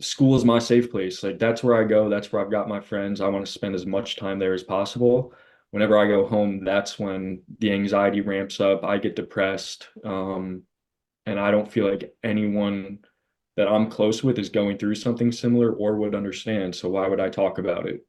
school is my safe place. Like that's where I go. That's where I've got my friends. I want to spend as much time there as possible. Whenever I go home, that's when the anxiety ramps up. I get depressed. And I don't feel like anyone that I'm close with is going through something similar or would understand. So why would I talk about it?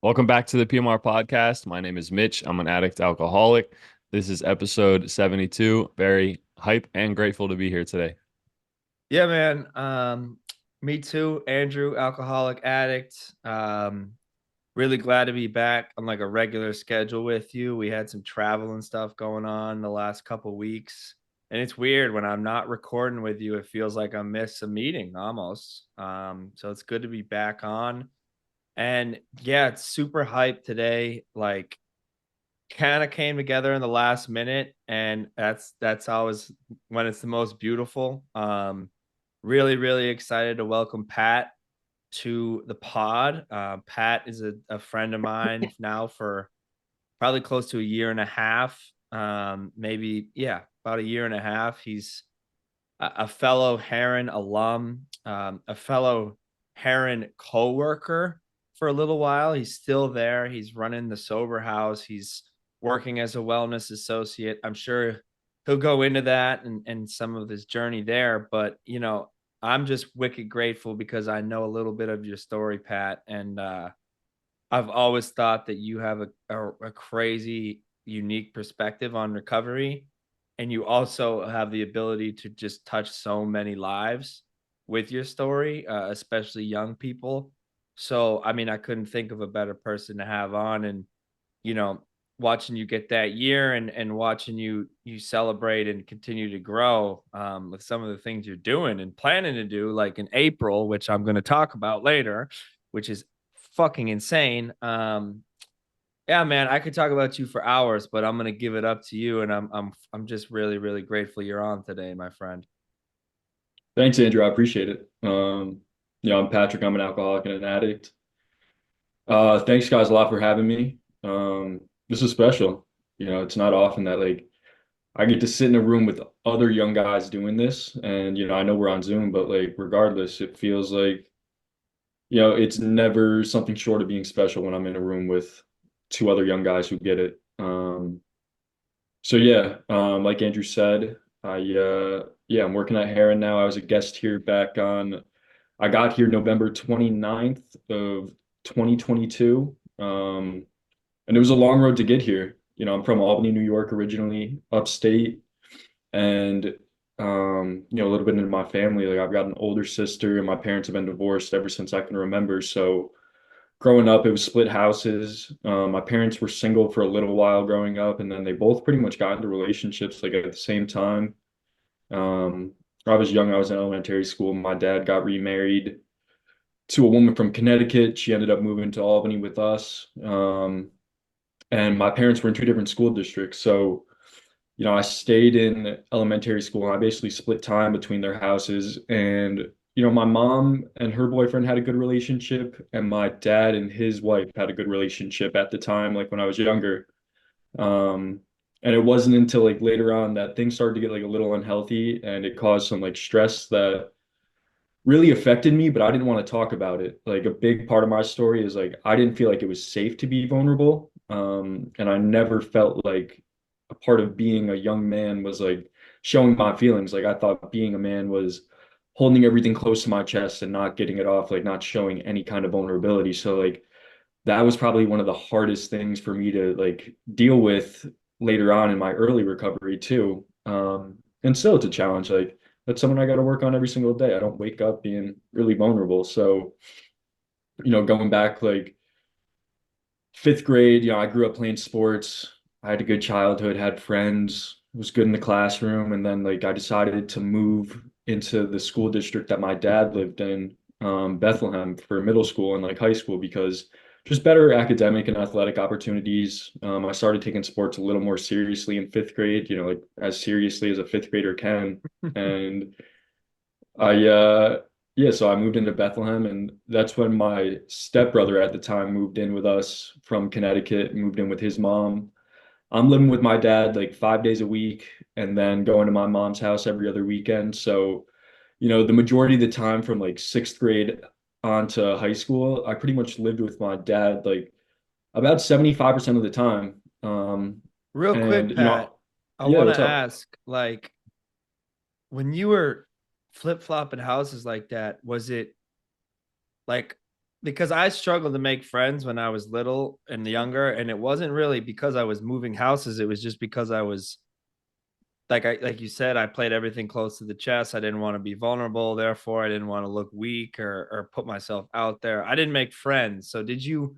Welcome back to the PMR podcast. My name is Mitch. I'm an addict alcoholic. This is episode 72. Very hype and grateful to be here today. Yeah, man. Me too, Andrew, alcoholic addict. Really glad to be back on like a regular schedule with you. We had some travel and stuff going on the last couple weeks. And it's weird when I'm not recording with you, it feels like I missed a meeting almost. So it's good to be back on. And yeah, it's super hyped today. Like kind of came together in the last minute, and that's always when it's the most beautiful. Really excited to welcome Pat to the pod. Pat is a friend of mine now for probably close to a year and a half. Maybe, yeah, about a year and a half. He's a fellow Heron alum, a fellow Heron co-worker for a little while. He's still there. He's running the sober house. He's working as a wellness associate. I'm sure he'll go into that and some of his journey there. But I'm just wicked grateful because I know a little bit of your story, Pat, and I've always thought that you have a crazy, unique perspective on recovery. And you also have the ability to just touch so many lives with your story, especially young people. So, I mean, I couldn't think of a better person to have on. And, you know, watching you get that year and watching you celebrate and continue to grow with some of the things you're doing and planning to do, like in April, which I'm going to talk about later, which is fucking insane. Yeah, man, I could talk about you for hours, but I'm gonna give it up to you, and I'm just really grateful you're on today, my friend. Thanks, Andrew. I appreciate it. I'm Patrick. I'm an alcoholic and an addict. Thanks guys a lot for having me. This is special. It's not often that like I get to sit in a room with other young guys doing this. And I know we're on Zoom, but like regardless, it feels like, it's never something short of being special when I'm in a room with two other young guys who get it. So yeah, like Andrew said, I'm working at Heron now. I was a guest here I got here November 29th of 2022. And it was a long road to get here. I'm from Albany, New York, originally upstate. And, a little bit into my family, like I've got an older sister and my parents have been divorced ever since I can remember. So growing up, it was split houses. My parents were single for a little while growing up, and then they both pretty much got into relationships like at the same time. Um, I was young, I was in elementary school. My dad got remarried to a woman from Connecticut. She ended up moving to Albany with us. And my parents were in two different school districts. So, I stayed in elementary school and I basically split time between their houses. And, my mom and her boyfriend had a good relationship, and my dad and his wife had a good relationship at the time, like when I was younger. Um, and it wasn't until like later on that things started to get like a little unhealthy and it caused some like stress that really affected me, but I didn't want to talk about it. Like a big part of my story is like I didn't feel like it was safe to be vulnerable. And I never felt like a part of being a young man was like showing my feelings. Like I thought being a man was holding everything close to my chest and not getting it off, like not showing any kind of vulnerability. So like that was probably one of the hardest things for me to like deal with later on in my early recovery too. And still it's a challenge. Like that's something I got to work on every single day. I don't wake up being really vulnerable. So, going back like fifth grade, I grew up playing sports. I had a good childhood, had friends, was good in the classroom. And then like I decided to move into the school district that my dad lived in, Bethlehem, for middle school and like high school because just better academic and athletic opportunities. I started taking sports a little more seriously in fifth grade, like as seriously as a fifth grader can. And I, yeah, so I moved into Bethlehem, and that's when my stepbrother at the time moved in with us from Connecticut, moved in with his mom. I'm living with my dad like 5 days a week and then going to my mom's house every other weekend. So, the majority of the time from like sixth grade on to high school, I pretty much lived with my dad like about 75% of the time. Real And, quick, Pat, I yeah, want to what's up? ask, like, when you were flip-flopping houses like that, was it like, because I struggled to make friends when I was little and younger, and it wasn't really because I was moving houses, it was just because I was like you said, I played everything close to the chest. I didn't want to be vulnerable, therefore I didn't want to look weak or put myself out there. I didn't make friends. So did you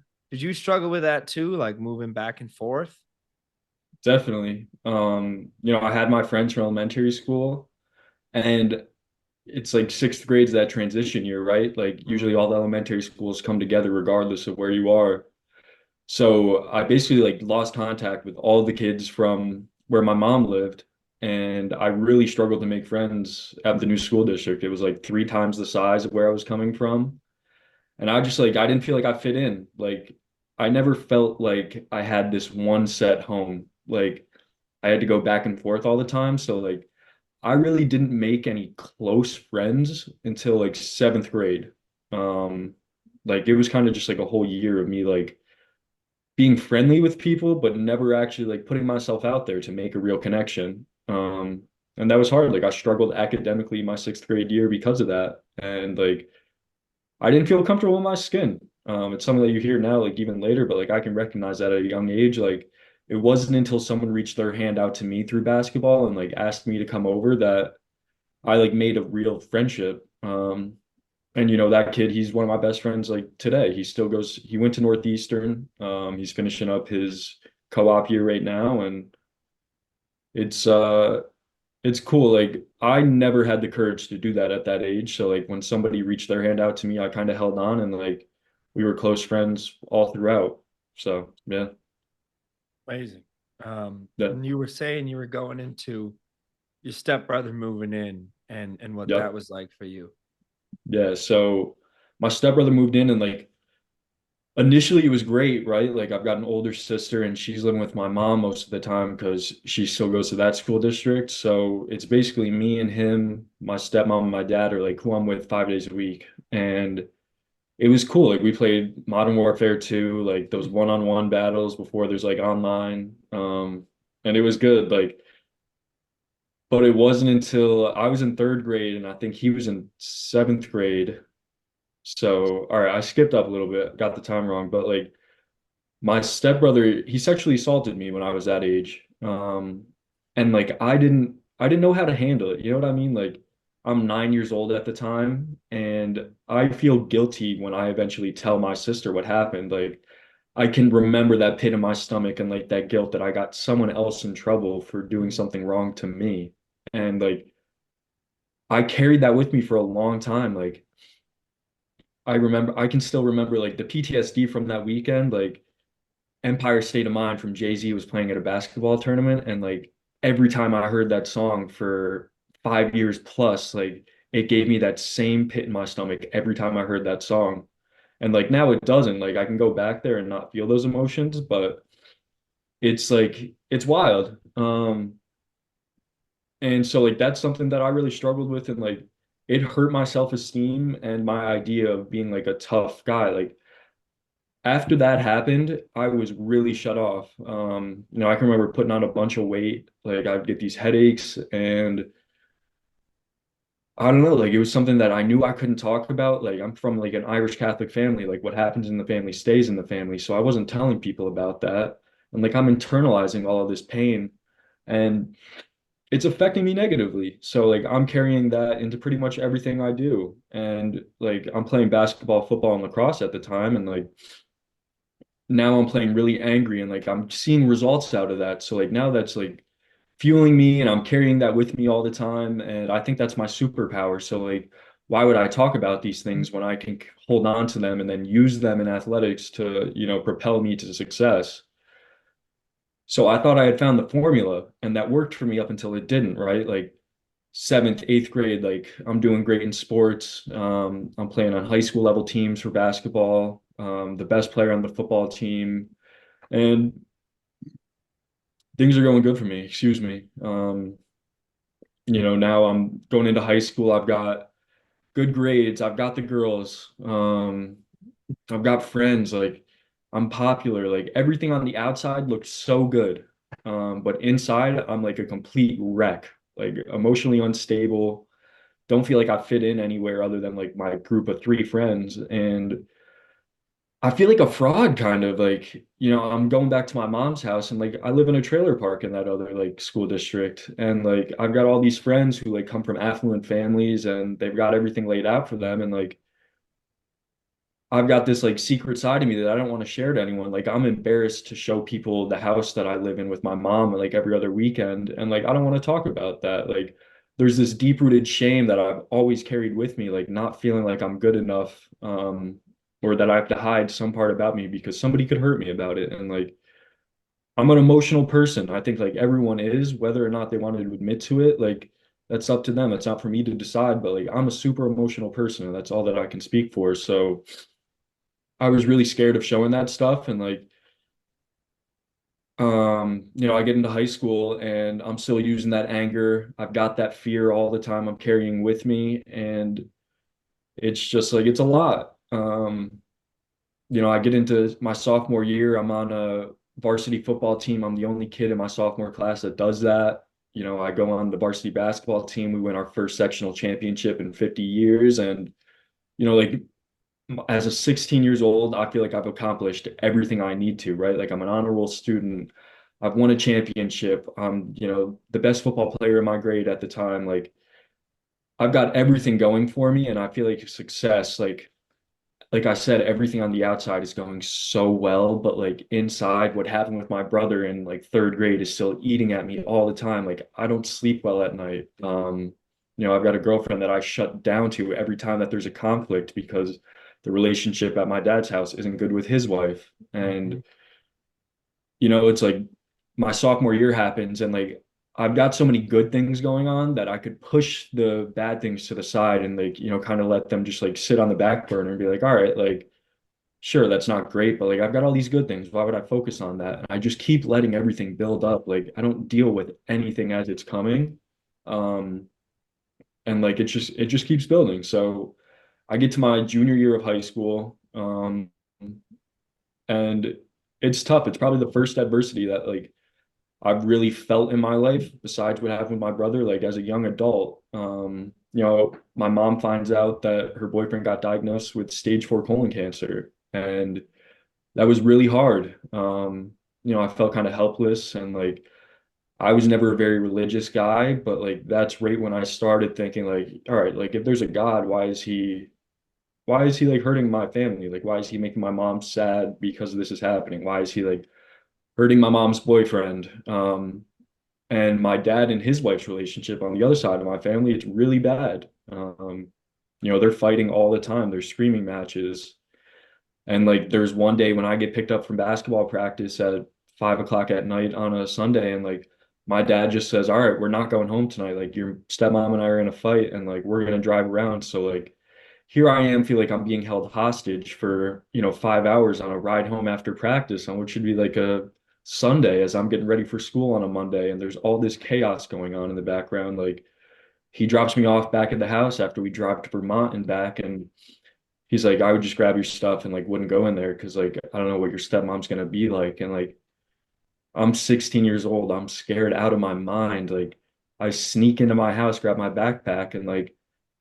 struggle with that too, like moving back and forth? Definitely. I had my friends from elementary school, and it's like sixth grade's that transition year, right? Like usually Mhm. all the elementary schools come together regardless of where you are. So I basically like lost contact with all the kids from where my mom lived, and I really struggled to make friends at the new school district. It was like 3 times the size of where I was coming from. And I just like I didn't feel like I fit in. Like I never felt like I had this one set home. Like I had to go back and forth all the time. So like I really didn't make any close friends until like seventh grade. Um, like it was kind of just like a whole year of me like being friendly with people, but never actually like putting myself out there to make a real connection. And that was hard. Like I struggled academically my sixth grade year because of that. And like I didn't feel comfortable in my skin. It's something that you hear now, like even later, but like I can recognize that at a young age. Like it wasn't until someone reached their hand out to me through basketball and like asked me to come over that I like made a real friendship. And that kid, he's one of my best friends like today. He went to Northeastern. He's finishing up his co-op year right now, and it's uh it's cool. Like I never had the courage to do that at that age. So like when somebody reached their hand out to me, I kind of held on, and like we were close friends all throughout. So yeah, Amazing. yeah, And you were saying you were going into your stepbrother moving in and what that yep, was like for you. yeah. So my stepbrother moved in, and like initially it was great, right? Like I've got an older sister and she's living with my mom most of the time because she still goes to that school district. So it's basically me and him, my stepmom and my dad are like who I'm with 5 days a week. And it was cool. Like we played Modern Warfare 2, like those one-on-one battles before there's like online. And it was good. Like, but it wasn't until I was in third grade and I think he was in seventh grade. So, all right, I skipped up a little bit, got the time wrong, but like my stepbrother, he sexually assaulted me when I was that age. And like I didn't know how to handle it. You know what I mean? Like I'm 9 years old at the time, and I feel guilty when I eventually tell my sister what happened. Like I can remember that pit in my stomach and like that guilt that I got someone else in trouble for doing something wrong to me. And like I carried that with me for a long time. Like I can still remember like the PTSD from that weekend. Like Empire State of Mind from Jay-Z was playing at a basketball tournament, and like every time I heard that song for 5 years plus, like it gave me that same pit in my stomach every time I heard that song. And like now it doesn't. Like I can go back there and not feel those emotions, but it's like it's wild. And so like that's something that I really struggled with, and like it hurt my self-esteem and my idea of being like a tough guy. Like after that happened, I was really shut off. I can remember putting on a bunch of weight. Like I'd get these headaches, and I don't know, like it was something that I knew I couldn't talk about. Like I'm from like an Irish Catholic family. Like what happens in the family stays in the family. So I wasn't telling people about that. And like I'm internalizing all of this pain, and it's affecting me negatively. So like I'm carrying that into pretty much everything I do. And like I'm playing basketball, football, and lacrosse at the time, and like now I'm playing really angry and like I'm seeing results out of that. So like now that's like fueling me and I'm carrying that with me all the time. And I think that's my superpower. So like why would I talk about these things when I can hold on to them and then use them in athletics to, propel me to success? So I thought I had found the formula, and that worked for me up until it didn't, right? Like seventh, eighth grade, like I'm doing great in sports. I'm playing on high school level teams for basketball, the best player on the football team, and things are going good for me. Excuse me. Now I'm going into high school. I've got good grades. I've got the girls. I've got friends. Like I'm popular. Like everything on the outside looks so good. But inside, I'm like a complete wreck, like emotionally unstable. Don't feel like I fit in anywhere other than like my group of three friends. And I feel like a fraud kind of like, I'm going back to my mom's house and like I live in a trailer park in that other like school district. And like I've got all these friends who like come from affluent families and they've got everything laid out for them. And like I've got this like secret side of me that I don't want to share to anyone. Like I'm embarrassed to show people the house that I live in with my mom like every other weekend. And like I don't want to talk about that. Like there's this deep-rooted shame that I've always carried with me, like not feeling like I'm good enough, or that I have to hide some part about me because somebody could hurt me about it. And like I'm an emotional person. I think like everyone is, whether or not they want to admit to it, like that's up to them. It's not for me to decide, but like I'm a super emotional person and that's all that I can speak for. So I was really scared of showing that stuff. And like, I get into high school and I'm still using that anger. I've got that fear all the time I'm carrying with me. And it's just like, it's a lot. I get into my sophomore year. I'm on a varsity football team. I'm the only kid in my sophomore class that does that. I go on the varsity basketball team. We win our first sectional championship in 50 years. And, like as a 16 years old, I feel like I've accomplished everything I need to, right? Like I'm an honor roll student. I've won a championship. I'm, the best football player in my grade at the time. Like I've got everything going for me and I feel like success, like I said, everything on the outside is going so well, but like inside, what happened with my brother in like third grade is still eating at me all the time. Like I don't sleep well at night. I've got a girlfriend that I shut down to every time that there's a conflict because the relationship at my dad's house isn't good with his wife. And it's like my sophomore year happens and like I've got so many good things going on that I could push the bad things to the side and like, kind of let them just like sit on the back burner and be like, all right, like sure, that's not great, but like I've got all these good things. Why would I focus on that? And I just keep letting everything build up. Like I don't deal with anything as it's coming. Um, and like it just keeps building. So I get to my junior year of high school, and it's tough. It's probably the first adversity that like I've really felt in my life, besides what happened with my brother, like as a young adult. My mom finds out that her boyfriend got diagnosed with stage 4 colon cancer. And that was really hard. I felt kind of helpless and like I was never a very religious guy, but like that's right when I started thinking like, all right, like if there's a God, why is he like hurting my family? Like why is he making my mom sad because this is happening? Why is he like hurting my mom's boyfriend? And my dad and his wife's relationship on the other side of my family, it's really bad. They're fighting all the time. There's screaming matches. And like there's one day when I get picked up from basketball practice at 5 o'clock at night on a Sunday, and like my dad just says, all right, we're not going home tonight. Like your stepmom and I are in a fight and like we're gonna drive around. So like here I am, feel like I'm being held hostage for, 5 hours on a ride home after practice on what should be like a Sunday as I'm getting ready for school on a Monday. And there's all this chaos going on in the background. Like he drops me off back at the house after we drive to Vermont and back. And he's like, I would just grab your stuff and like wouldn't go in there because like I don't know what your stepmom's gonna be like. And like I'm 16 years old, I'm scared out of my mind. Like I sneak into my house, grab my backpack, and like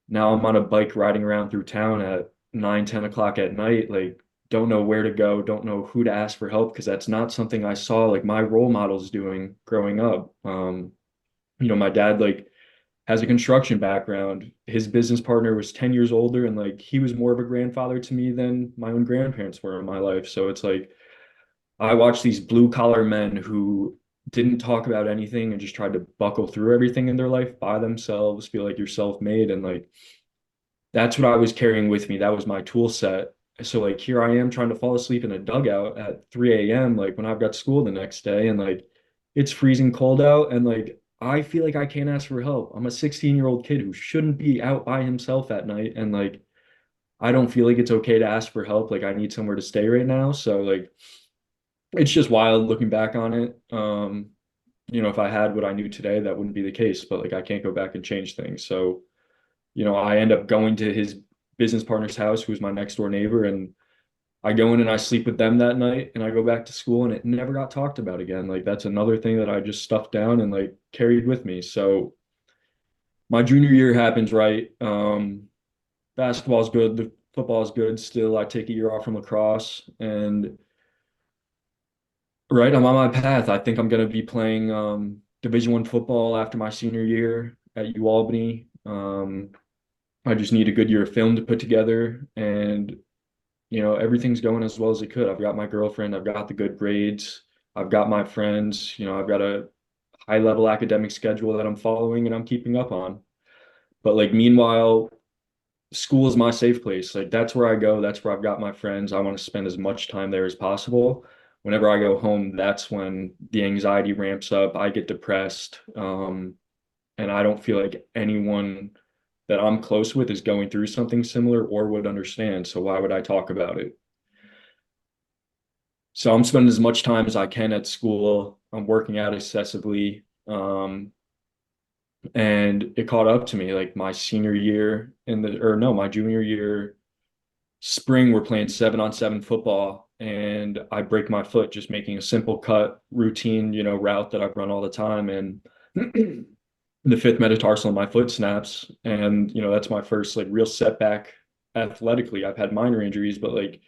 now I'm on a bike riding around through town at 9, 10 o'clock at night, like don't know where to go, don't know who to ask for help because that's not something I saw like my role models doing growing up. My dad like has a construction background. His business partner was 10 years older and like he was more of a grandfather to me than my own grandparents were in my life. So it's like I watched these blue collar men who didn't talk about anything and just tried to buckle through everything in their life by themselves, feel like you're self-made. And like that's what I was carrying with me. That was my tool set. So like here I am trying to fall asleep in a dugout at 3 a.m. like when I've got school the next day and like it's freezing cold out and like I feel like I can't ask for help. I'm a 16-year-old kid who shouldn't be out by himself at night and like I don't feel like it's okay to ask for help. Like I need somewhere to stay right now. So like it's just wild looking back on it. If I had what I knew today, that wouldn't be the case, but like I can't go back and change things. So I end up going to his business partner's house, who's my next door neighbor, and I go in and I sleep with them that night and I go back to school and it never got talked about again. Like that's another thing that I just stuffed down and like carried with me. So my junior year happens, right? Basketball's good, the football's good still. I take a year off from lacrosse and right, I'm on my path. I think I'm gonna be playing Division I football after my senior year at UAlbany. I just need a good year of film to put together and everything's going as well as it could. I've got my girlfriend, I've got the good grades, I've got my friends, I've got a high level academic schedule that I'm following and I'm keeping up on. But like meanwhile, school is my safe place. Like that's where I go, that's where I've got my friends. I want to spend as much time there as possible. Whenever I go home, that's when the anxiety ramps up. I get depressed. And I don't feel like anyone that I'm close with is going through something similar or would understand. So why would I talk about it? So I'm spending as much time as I can at school. I'm working out excessively. And it caught up to me like my senior year or no, my junior year spring, we're playing 7-on-7 football and I break my foot just making a simple cut routine, route that I've run all the time. And the fifth metatarsal in my foot snaps. And, that's my first like real setback athletically. I've had minor injuries, but like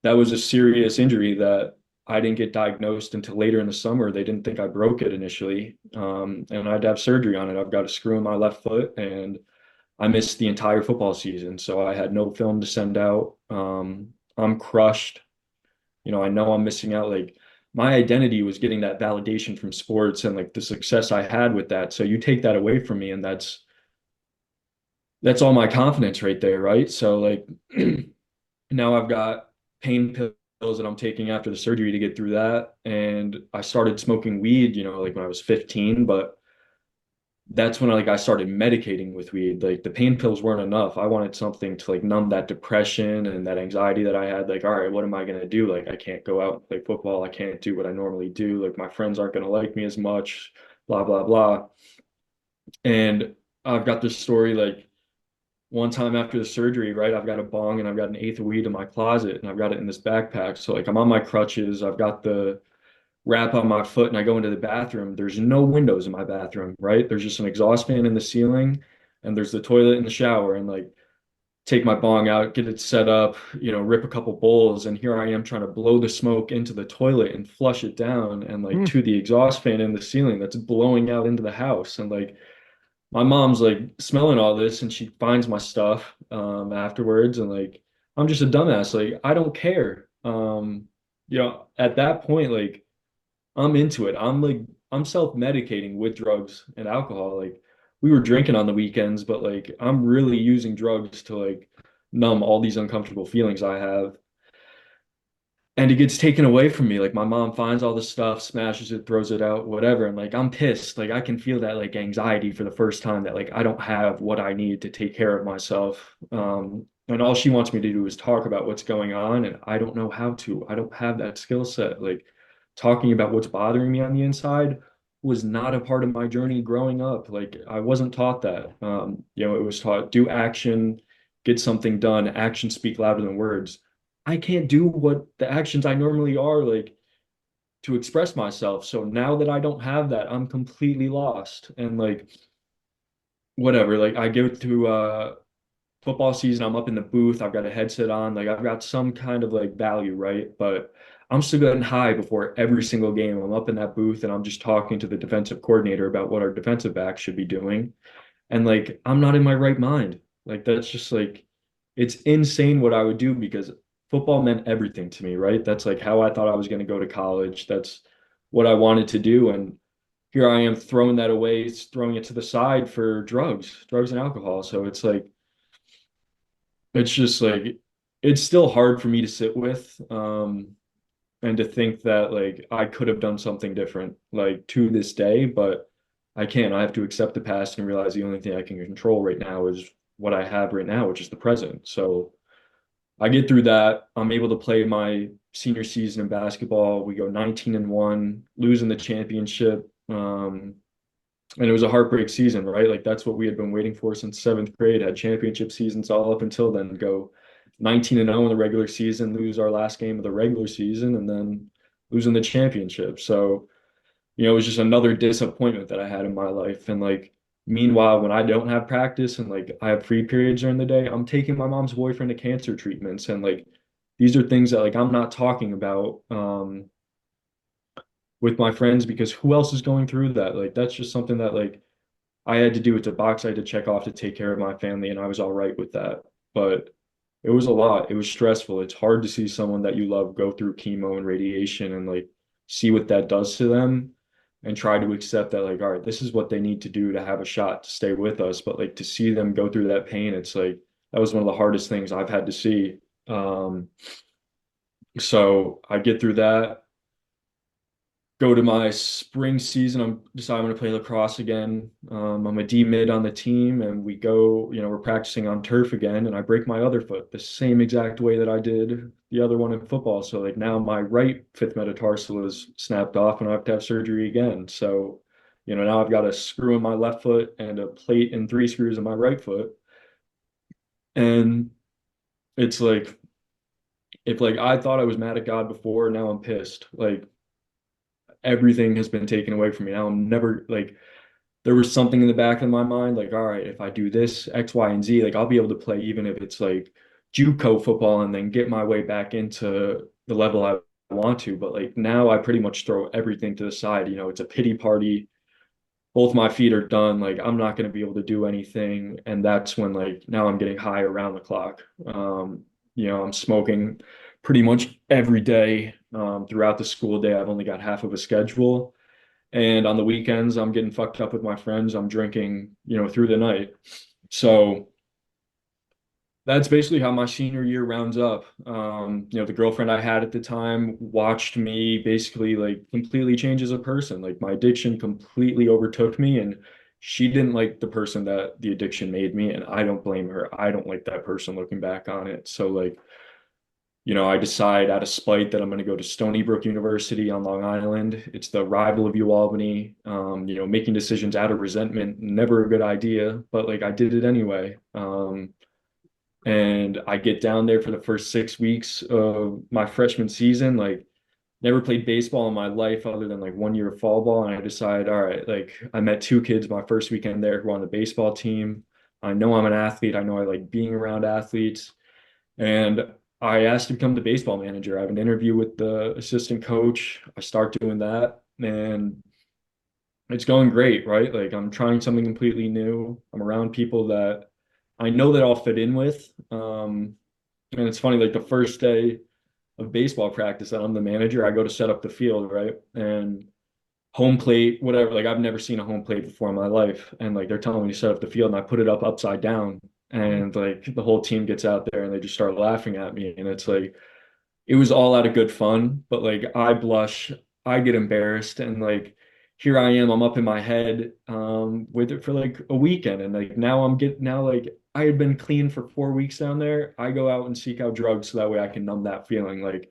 that was a serious injury that I didn't get diagnosed until later in the summer. They didn't think I broke it initially. And I'd have surgery on it. I've got a screw in my left foot and I missed the entire football season. So I had no film to send out. I'm crushed. I know I'm missing out. Like my identity was getting that validation from sports and like the success I had with that. So you take that away from me and that's all my confidence right there, right? So like now I've got pain pills that I'm taking after the surgery to get through that. And I started smoking weed, like when I was 15, but that's when like I started medicating with weed. Like the pain pills weren't enough. I wanted something to like numb that depression and that anxiety that I had. Like, all right, what am I gonna do? Like I can't go out and play football. I can't do what I normally do. Like my friends aren't gonna like me as much, blah, blah, blah. And I've got this story like one time after the surgery, right? I've got a bong and I've got an eighth of weed in my closet and I've got it in this backpack. So like I'm on my crutches, I've got the wrap on my foot and I go into the bathroom. There's no windows in my bathroom, right? There's just an exhaust fan in the ceiling and there's the toilet in the shower and like take my bong out, get it set up, rip a couple bowls and here I am trying to blow the smoke into the toilet and flush it down and like Mm. to the exhaust fan in the ceiling that's blowing out into the house and like my mom's like smelling all this and she finds my stuff afterwards and like I'm just a dumbass like I don't care at that point like I'm into it. I'm self-medicating with drugs and alcohol. Like we were drinking on the weekends, but like I'm really using drugs to like numb all these uncomfortable feelings I have. And it gets taken away from me. Like my mom finds all this stuff, smashes it, throws it out, whatever. And like I'm pissed. Like I can feel that like anxiety for the first time that like I don't have what I need to take care of myself. And all she wants me to do is talk about what's going on, and I don't know how to. I don't have that skill set. Like talking about what's bothering me on the inside was not a part of my journey growing up. Like I wasn't taught that. It was taught do action, get something done. Actions speak louder than words. I can't do what the actions I normally are like to express myself. So now that I don't have that, I'm completely lost. And like whatever, like I go to football season, I'm up in the booth, I've got a headset on, like I've got some kind of like value, right? But I'm still getting high before every single game. I'm up in that booth and I'm just talking to the defensive coordinator about what our defensive back should be doing. And like I'm not in my right mind. Like that's just like it's insane what I would do because football meant everything to me, right? That's like how I thought I was going to go to college. That's what I wanted to do. And here I am throwing that away, throwing it to the side for drugs and alcohol. So it's like it's just like it's still hard for me to sit with, and to think that like I could have done something different like to this day, but I can't. I have to accept the past and realize the only thing I can control right now is what I have right now, which is the present. So I get through that. I'm able to play my senior season in basketball. We go 19-1, losing the championship. And it was a heartbreak season, right? Like that's what we had been waiting for since seventh grade, had championship seasons all up until then, go 19-0 in the regular season, lose our last game of the regular season, and then losing the championship. So, it was just another disappointment that I had in my life. And like, meanwhile, when I don't have practice and like I have free periods during the day, I'm taking my mom's boyfriend to cancer treatments. And like, these are things that like I'm not talking about with my friends because who else is going through that? Like, that's just something that like I had to do it to box. I had to check off to take care of my family, and I was all right with that. But it was a lot. It was stressful. It's hard to see someone that you love go through chemo and radiation and like see what that does to them and try to accept that, like, all right, this is what they need to do to have a shot to stay with us. But like to see them go through that pain, it's like that was one of the hardest things I've had to see. So I get through that, go to my spring season. I'm deciding I'm going to play lacrosse again. I'm a D mid on the team, and we go. We're practicing on turf again, and I break my other foot the same exact way that I did the other one in football. So like now my right fifth metatarsal is snapped off, and I have to have surgery again. So now I've got a screw in my left foot and a plate and three screws in my right foot, and it's like if like I thought I was mad at God before, now I'm pissed. Like everything has been taken away from me. Now I'm never like there was something in the back of my mind, like, all right, if I do this, X, Y, and Z, like I'll be able to play even if it's like JUCO football and then get my way back into the level I want to. But like now I pretty much throw everything to the side. It's a pity party. Both my feet are done. Like I'm not going to be able to do anything. And that's when like now I'm getting high around the clock. I'm smoking pretty much every day throughout the school day. I've only got half of a schedule. And on the weekends, I'm getting fucked up with my friends. I'm drinking, through the night. So that's basically how my senior year rounds up. The girlfriend I had at the time watched me basically like completely change as a person. Like my addiction completely overtook me, and she didn't like the person that the addiction made me. And I don't blame her. I don't like that person looking back on it. So like, I decide out of spite that I'm going to go to Stony Brook University on Long Island. It's the rival of UAlbany. Making decisions out of resentment, never a good idea, but like I did it anyway. And I get down there for the first 6 weeks of my freshman season, like never played baseball in my life other than like 1 year of fall ball. And I decide, all right, like I met two kids my first weekend there who are on the baseball team. I know I'm an athlete. I know I like being around athletes. And I asked to become the baseball manager. I have an interview with the assistant coach. I start doing that, and it's going great, right? Like I'm trying something completely new. I'm around people that I know that I'll fit in with. And it's funny, like the first day of baseball practice that I'm the manager, I go to set up the field, right? And home plate, whatever. Like I've never seen a home plate before in my life. And like they're telling me to set up the field and I put it up upside down. And like the whole team gets out there and they just start laughing at me. And it's like it was all out of good fun, but like I blush, I get embarrassed, and like here I am, I'm up in my head with it for like a weekend. And like now like I had been clean for 4 weeks down there. I go out and seek out drugs so that way I can numb that feeling. Like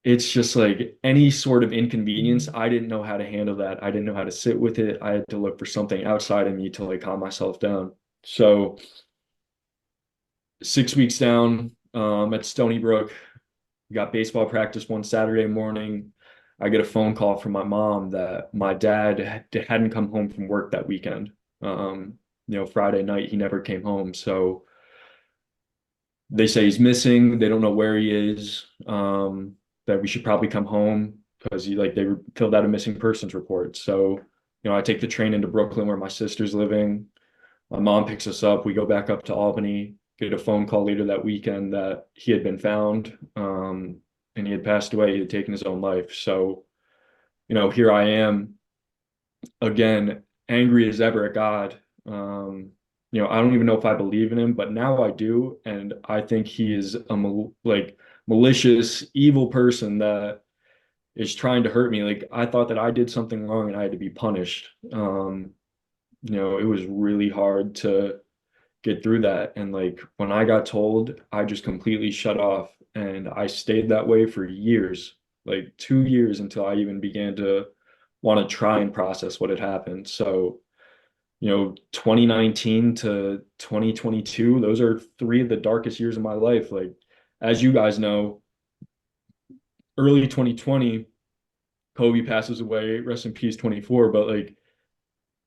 it's just like any sort of inconvenience. I didn't know how to handle that. I didn't know how to sit with it. I had to look for something outside of me to like calm myself down. So 6 weeks down at Stony Brook, we got baseball practice one Saturday morning. I get a phone call from my mom that my dad hadn't come home from work that weekend. Friday night, he never came home. So they say he's missing. They don't know where he is. That we should probably come home because they filled out a missing persons report. So, I take the train into Brooklyn where my sister's living. My mom picks us up. We go back up to Albany, get a phone call later that weekend that he had been found, and he had passed away. He had taken his own life. So, here I am again, angry as ever at God. I don't even know if I believe in him, but now I do, and I think he is a malicious, evil person that is trying to hurt me. Like I thought that I did something wrong and I had to be punished. It was really hard to get through that. And like when I got told, I just completely shut off and I stayed that way for years, like 2 years until I even began to want to try and process what had happened. So, 2019 to 2022, those are three of the darkest years of my life. Like, as you guys know, early 2020, Kobe passes away, rest in peace, 24. But like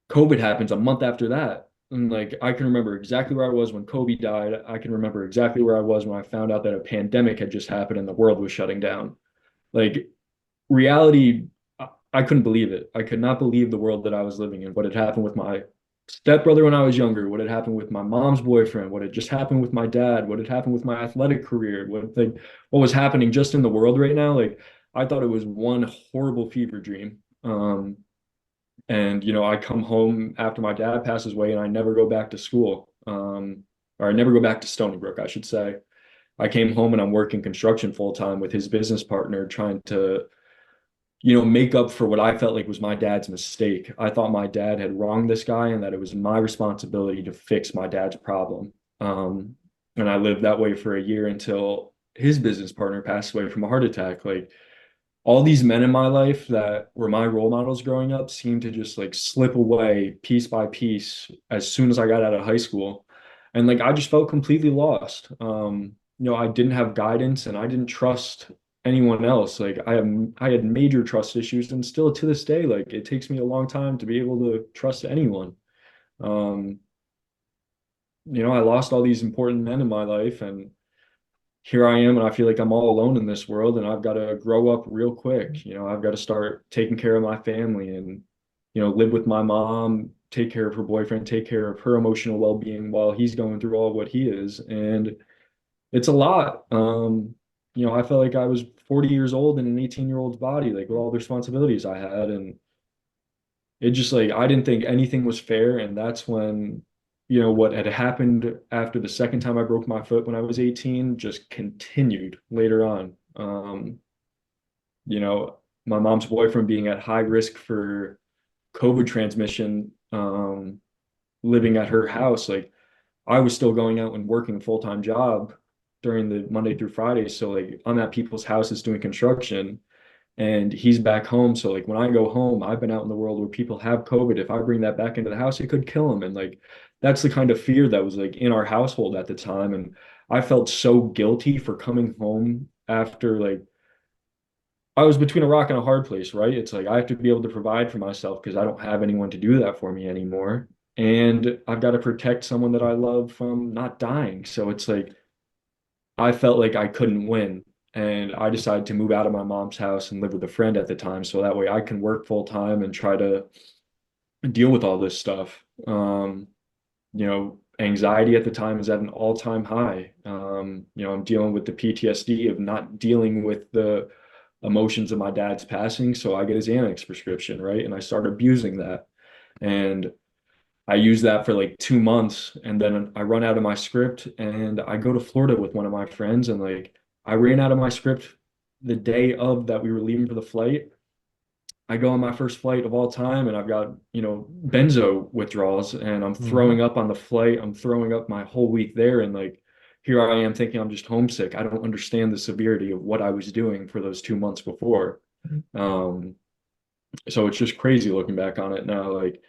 COVID happens a month after that. And like I can remember exactly where I was when Kobe died. I can remember exactly where I was when I found out that a pandemic had just happened and the world was shutting down. Like reality, I couldn't believe it. I could not believe the world that I was living in. What had happened with my stepbrother when I was younger, what had happened with my mom's boyfriend, what had just happened with my dad, what had happened with my athletic career, what was happening just in the world right now. Like I thought it was one horrible fever dream. And I come home after my dad passes away and I never go back to school. Or I never go back to Stony Brook, I should say. I came home and I'm working construction full time with his business partner, trying to, make up for what I felt like was my dad's mistake. I thought my dad had wronged this guy and that it was my responsibility to fix my dad's problem. And I lived that way for a year until his business partner passed away from a heart attack. Like all these men in my life that were my role models growing up seemed to just like slip away piece by piece as soon as I got out of high school. And like I just felt completely lost. I didn't have guidance and I didn't trust anyone else. Like I had major trust issues and still to this day, like it takes me a long time to be able to trust anyone. Um, I lost all these important men in my life and here I am and I feel like I'm all alone in this world and I've got to grow up real quick. I've got to start taking care of my family and, live with my mom, take care of her boyfriend, take care of her emotional well-being while he's going through all what he is. And it's a lot. I felt like I was 40 years old in an 18-year-old's body, like with all the responsibilities I had. And it just like I didn't think anything was fair. And that's when, what had happened after the second time I broke my foot when I was 18 just continued later on. You know, my mom's boyfriend being at high risk for COVID transmission, living at her house, like I was still going out and working a full-time job during the Monday through Friday. So like I'm at people's houses doing construction and he's back home. So like when I go home, I've been out in the world where people have COVID. If I bring that back into the house, it could kill him. And like that's the kind of fear that was like in our household at the time. And I felt so guilty for coming home after like I was between a rock and a hard place, right? It's like I have to be able to provide for myself because I don't have anyone to do that for me anymore. And I've got to protect someone that I love from not dying. So it's like I felt like I couldn't win. And I decided to move out of my mom's house and live with a friend at the time. So that way I can work full time and try to deal with all this stuff. Anxiety at the time is at an all-time high. I'm dealing with the PTSD of not dealing with the emotions of my dad's passing. So I get his Xanax prescription, right? And I start abusing that. And I use that for like 2 months and then I run out of my script and I go to Florida with one of my friends and like I ran out of my script the day of that we were leaving for the flight. I go on my first flight of all time and I've got, benzo withdrawals and I'm Mhm. throwing up on the flight. I'm throwing up my whole week there and like here I am thinking I'm just homesick. I don't understand the severity of what I was doing for those 2 months before. Um, so it's just crazy looking back on it now. Like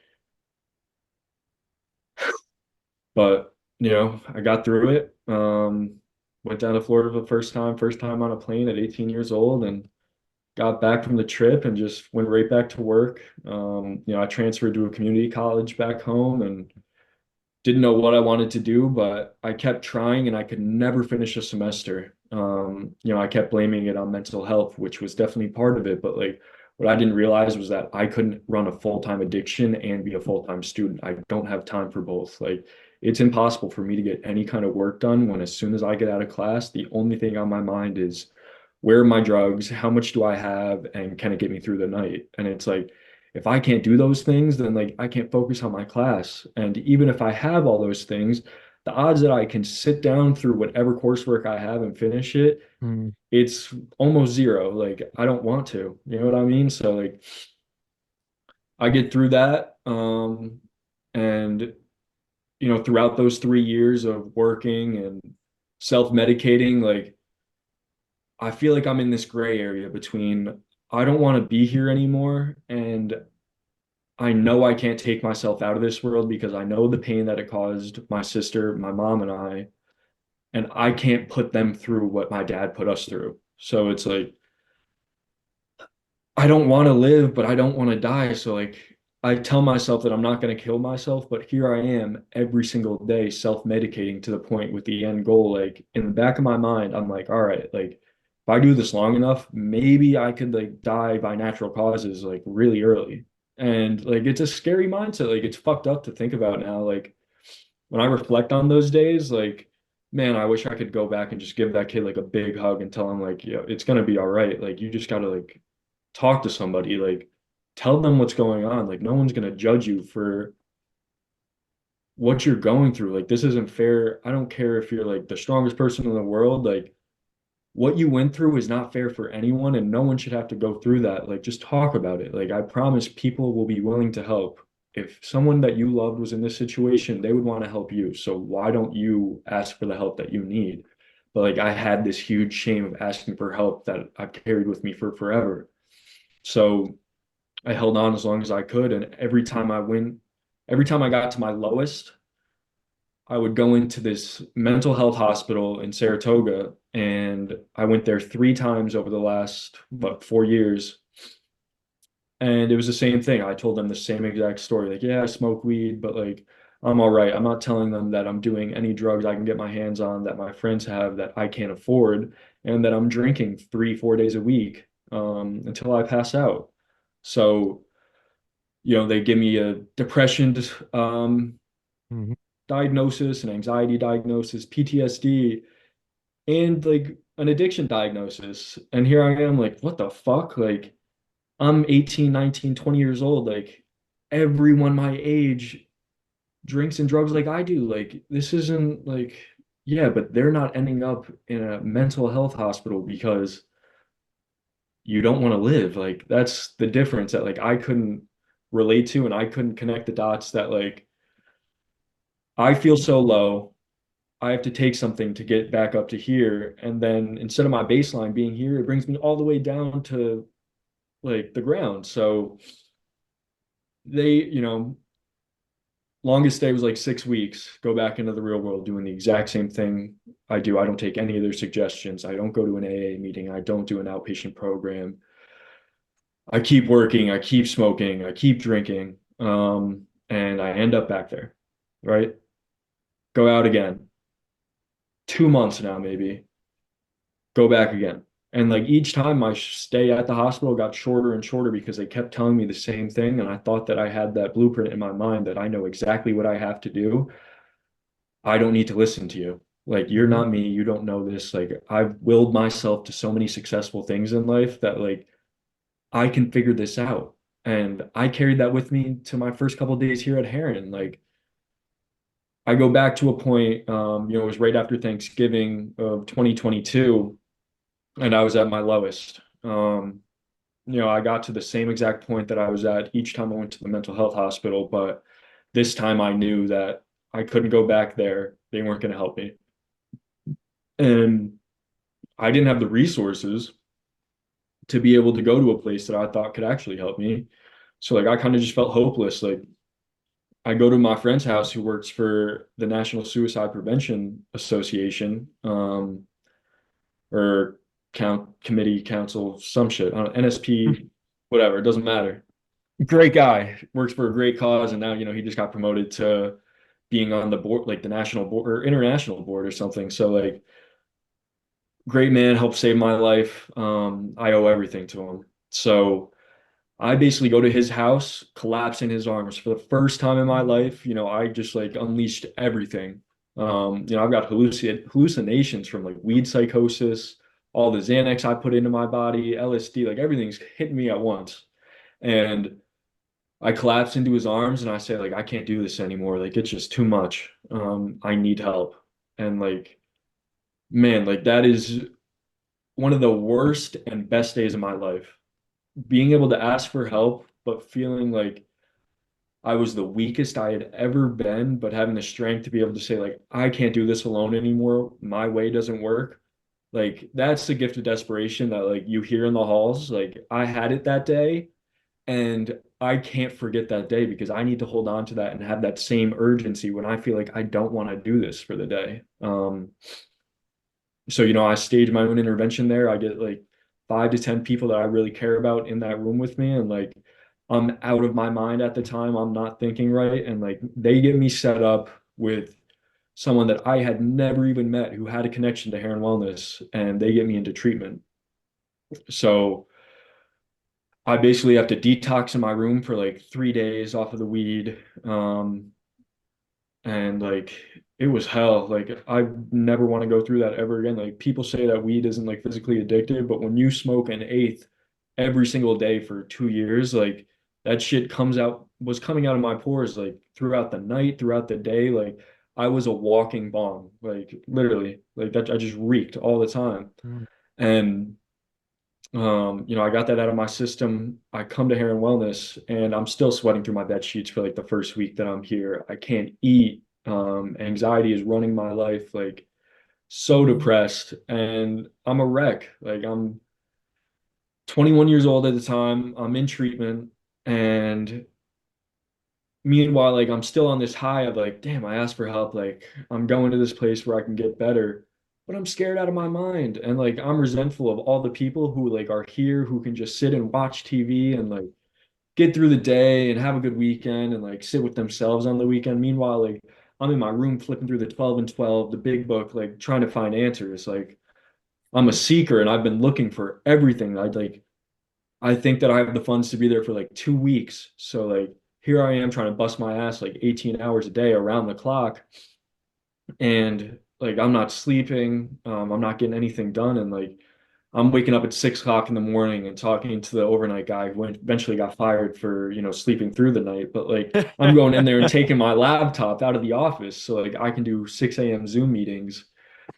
but I got through it. Went down to Florida for the first time on a plane at 18 years old, and got back from the trip and just went right back to work. I transferred to a community college back home and didn't know what I wanted to do, but I kept trying and I could never finish a semester. I kept blaming it on mental health, which was definitely part of it, but like what I didn't realize was that I couldn't run a full-time addiction and be a full-time student. I don't have time for both. Like it's impossible for me to get any kind of work done when as soon as I get out of class, the only thing on my mind is where are my drugs? How much do I have? And can it get me through the night? And it's like if I can't do those things, then like I can't focus on my class. And even if I have all those things, the odds that I can sit down through whatever coursework I have and finish it, Mm. it's almost zero. Like I don't want to, you know what I mean? So like I get through that. And throughout those 3 years of working and self-medicating, like I feel like I'm in this gray area between I don't want to be here anymore and I know I can't take myself out of this world because I know the pain that it caused my sister, my mom, and I can't put them through what my dad put us through. So it's like I don't want to live, but I don't want to die. So like I tell myself that I'm not going to kill myself, but here I am every single day self-medicating to the point with the end goal. Like in the back of my mind, I'm like, all right, like if I do this long enough, maybe I could like die by natural causes like really early. And like it's a scary mindset. Like it's fucked up to think about now. Like when I reflect on those days, like man, I wish I could go back and just give that kid like a big hug and tell him like, yeah, it's gonna be all right. Like you just gotta like talk to somebody, like tell them what's going on. Like no one's going to judge you for what you're going through. Like this isn't fair. I don't care if you're like the strongest person in the world. Like what you went through is not fair for anyone and no one should have to go through that. Like just talk about it. Like I promise people will be willing to help. If someone that you loved was in this situation, they would want to help you. So why don't you ask for the help that you need? But like I had this huge shame of asking for help that I've carried with me for forever. So I held on as long as I could. And every time I got to my lowest, I would go into this mental health hospital in Saratoga. And I went there 3 times over the last, 4 years. And it was the same thing. I told them the same exact story. Like, yeah, I smoke weed, but like, I'm all right. I'm not telling them that I'm doing any drugs I can get my hands on that my friends have that I can't afford, and that I'm drinking 3, 4 days a week until I pass out. So they give me a depression Mhm. diagnosis, an anxiety diagnosis, PTSD, and like an addiction diagnosis. And here I am, like, what the fuck? Like, I'm 18, 19, 20 years old. Like, everyone my age drinks and drugs like I do. Like, this isn't like, yeah, but they're not ending up in a mental health hospital because you don't want to live. Like, that's the difference that like I couldn't relate to and I couldn't connect the dots that like I feel so low. I have to take something to get back up to here. And then instead of my baseline being here, it brings me all the way down to like the ground. So they, longest day was like 6 weeks, go back into the real world doing the exact same thing I do. I don't take any of their suggestions. I don't go to an AA meeting. I don't do an outpatient program. I keep working. I keep smoking. I keep drinking. And I end up back there, right? Go out again. 2 months now, maybe go back again. And like each time my stay at the hospital got shorter and shorter because they kept telling me the same thing. And I thought that I had that blueprint in my mind that I know exactly what I have to do. I don't need to listen to you. Like, you're Mhm. not me. You don't know this. Like, I've willed myself to so many successful things in life that like I can figure this out. And I carried that with me to my first couple of days here at Heron. Like, I go back to a point, it was right after Thanksgiving of 2022 and I was at my lowest. I got to the same exact point that I was at each time I went to the mental health hospital, but this time I knew that I couldn't go back there. They weren't going to help me. And I didn't have the resources to be able to go to a place that I thought could actually help me. So like I kind of just felt hopeless. Like I go to my friend's house who works for the National Suicide Prevention Association, or committee council, some shit on NSP, whatever, it doesn't matter. Great guy, works for a great cause, and now he just got promoted to being on the board, like the national board or international board or something. So like, great man, helped save my life. I owe everything to him. So I basically go to his house, collapse in his arms for the first time in my life. I just like unleashed everything. I've got hallucinations from like weed psychosis, all the Xanax I put into my body, LSD, like everything's hitting me at once. And I collapse into his arms and I say like, I can't do this anymore. Like it's just too much. I need help. And like, man, like that is one of the worst and best days of my life. Being able to ask for help, but feeling like I was the weakest I had ever been, but having the strength to be able to say like, I can't do this alone anymore. My way doesn't work. Like that's the gift of desperation that like you hear in the halls. Like I had it that day. And I can't forget that day because I need to hold on to that and have that same urgency when I feel like I don't want to do this for the day. So, I stage my own intervention there. I get like 5 to 10 people that I really care about in that room with me. And like, I'm out of my mind at the time. I'm not thinking right. And like, they get me set up with someone that I had never even met who had a connection to hair and wellness, and they get me into treatment. So, I basically have to detox in my room for like 3 days off of the weed. And like it was hell. Like I never want to go through that ever again. Like people say that weed isn't like physically addictive, but when you smoke an eighth every single day for 2 years, like that shit was coming out of my pores like throughout the night, throughout the day. Like I was a walking bomb, like literally, like that I just reeked all the time. Mm. And I got that out of my system. I come to Hair and Wellness and I'm still sweating through my bed sheets for like the first week that I'm here. I can't eat. Anxiety is running my life, like so depressed, and I'm a wreck. Like I'm 21 years old at the time. I'm in treatment, and meanwhile, like I'm still on this high of like, damn, I asked for help. Like I'm going to this place where I can get better, but I'm scared out of my mind. And like I'm resentful of all the people who like are here who can just sit and watch TV and like get through the day and have a good weekend and like sit with themselves on the weekend. Meanwhile, like I'm in my room flipping through the 12 and 12, the big book, like trying to find answers. Like I'm a seeker and I've been looking for everything. I think that I have the funds to be there for like 2 weeks. So like here I am trying to bust my ass like 18 hours a day around the clock. And like I'm not sleeping. I'm not getting anything done. And like I'm waking up at 6 o'clock in the morning and talking to the overnight guy who eventually got fired for, sleeping through the night. But like I'm going in there and taking my laptop out of the office so like I can do 6 a.m. Zoom meetings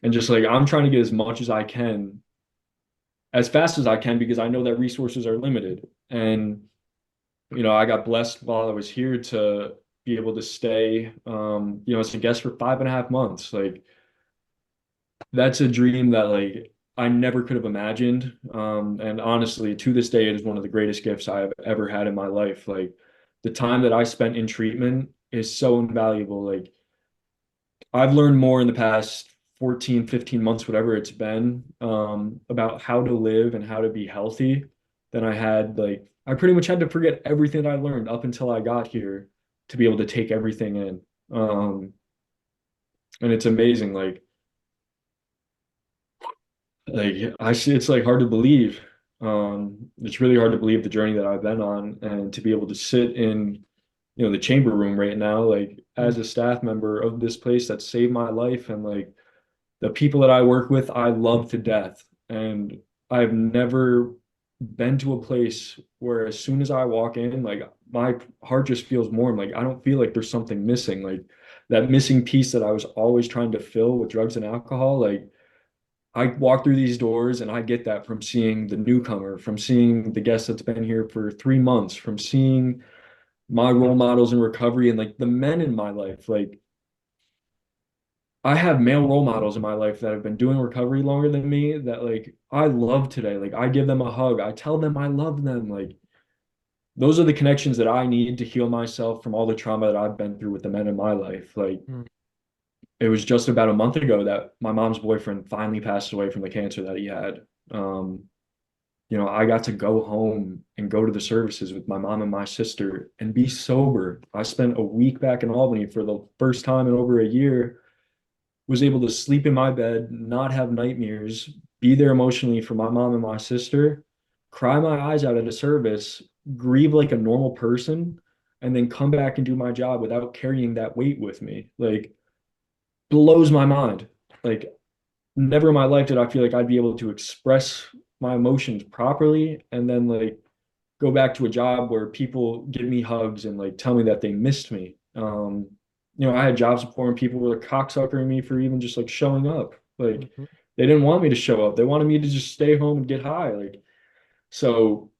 and just like I'm trying to get as much as I can as fast as I can because I know that resources are limited. And I got blessed while I was here to be able to stay, as a guest for 5.5 months. Like that's a dream that like I never could have imagined. And honestly, to this day, it is one of the greatest gifts I have ever had in my life. Like the time that I spent in treatment is so invaluable. Like I've learned more in the past 14, 15 months, whatever it's been, about how to live and how to be healthy than I had. Like, I pretty much had to forget everything that I learned up until I got here to be able to take everything in. And it's amazing. Like I see, it's like hard to believe. It's really hard to believe the journey that I've been on and to be able to sit in, the chamber room right now, like as a staff member of this place that saved my life and like the people that I work with, I love to death. And I've never been to a place where as soon as I walk in, like my heart just feels warm. Like I don't feel like there's something missing. Like that missing piece that I was always trying to fill with drugs and alcohol. Like I walk through these doors and I get that from seeing the newcomer, from seeing the guest that's been here for 3 months, from seeing my role models in recovery and like the men in my life. Like I have male role models in my life that have been doing recovery longer than me that like I love today. Like I give them a hug. I tell them I love them. Like those are the connections that I need to heal myself from all the trauma that I've been through with the men in my life. Like Mm. it was just about a month ago that my mom's boyfriend finally passed away from the cancer that he had. Um, I got to go home and go to the services with my mom and my sister and be sober. I spent a week back in Albany for the first time in over a year, was able to sleep in my bed, not have nightmares, be there emotionally for my mom and my sister, cry my eyes out at a service, grieve like a normal person, and then come back and do my job without carrying that weight with me. Like blows my mind. Like never in my life did I feel like I'd be able to express my emotions properly and then like go back to a job where people give me hugs and like tell me that they missed me. I had job support and people were cocksuckering me for even just like showing up. Like Mhm. they didn't want me to show up. They wanted me to just stay home and get high. Like so,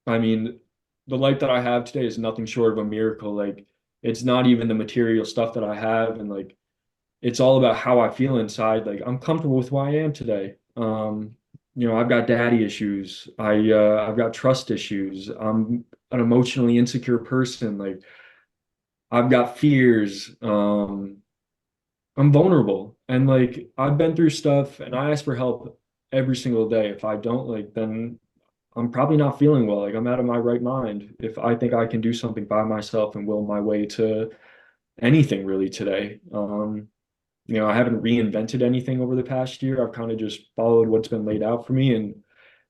I mean, the life that I have today is nothing short of a miracle. Like it's not even the material stuff that I have, and like it's all about how I feel inside. Like I'm comfortable with who I am today. I've got daddy issues. I've got trust issues. I'm an emotionally insecure person. Like I've got fears. I'm vulnerable, and like I've been through stuff, and I ask for help every single day. If I don't, like, then I'm probably not feeling well. Like I'm out of my right mind if I think I can do something by myself and will my way to anything really today. I haven't reinvented anything over the past year. I've kind of just followed what's been laid out for me and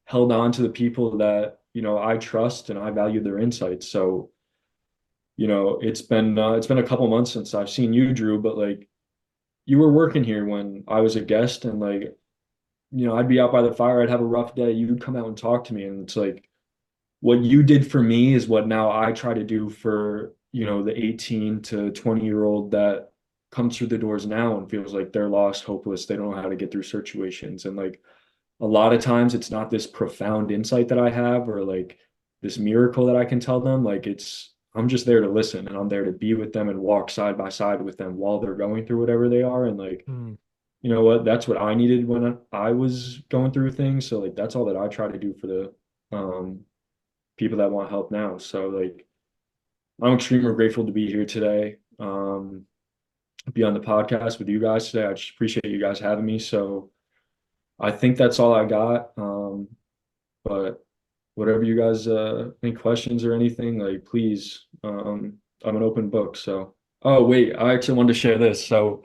held on to the people that, I trust and I value their insights. So, it's been a couple months since I've seen you, Drew, but like you were working here when I was a guest and like, I'd be out by the fire, I'd have a rough day, you'd come out and talk to me and it's like what you did for me is what now I try to do for, the 18 to 20-year-old that comes through the doors now and feels like they're lost, hopeless. They don't know how to get through situations. And like a lot of times it's not this profound insight that I have or like this miracle that I can tell them. Like I'm just there to listen and I'm there to be with them and walk side by side with them while they're going through whatever they are. And like, Mm. you know what? That's what I needed when I was going through things. So like that's all that I try to do for the um people that want help now. So like I'm extremely grateful to be here today. Be on the podcast with you guys today. I just appreciate you guys having me. So I think that's all I got. But whatever you guys any questions or anything, like please, I'm an open book. So oh wait, I actually wanted to share this. So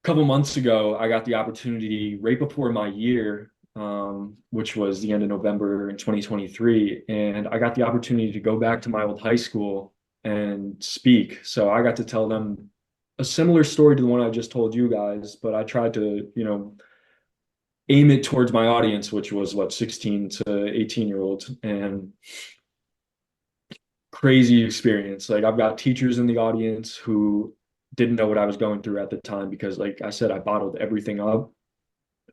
couple months ago, I got the opportunity right before my year, which was the end of November in 2023, and I got the opportunity to go back to my old high school and speak. So I got to tell them a similar story to the one I just told you guys, but I tried to, aim it towards my audience, which was what 16 to 18-year olds, and crazy experience. Like I've got teachers in the audience who didn't know what I was going through at the time because, like I said, I bottled everything up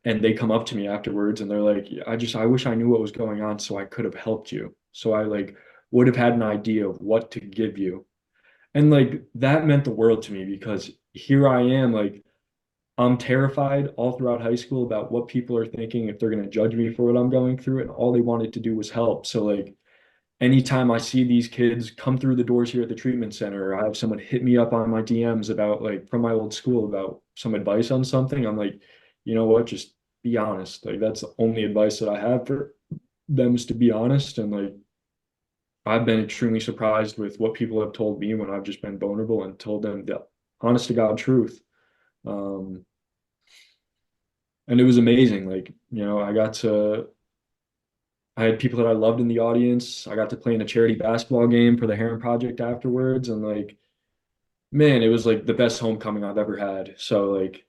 and they come up to me afterwards and they're like, I wish I knew what was going on so I could have helped you. So I like would have had an idea of what to give you. And like that meant the world to me because here I am, like I'm terrified all throughout high school about what people are thinking if they're going to judge me for what I'm going through. And all they wanted to do was help. So like anytime I see these kids come through the doors here at the treatment center, or I have someone hit me up on my DMs about like from my old school about some advice on something, I'm like, you know what, just be honest. Like that's the only advice that I have for them is to be honest. And like I've been extremely surprised with what people have told me when I've just been vulnerable and told them the honest to God truth. Um, and it was amazing. Like, I had people that I loved in the audience. I got to play in a charity basketball game for the Heron Project afterwards. And like, man, it was like the best homecoming I've ever had. So like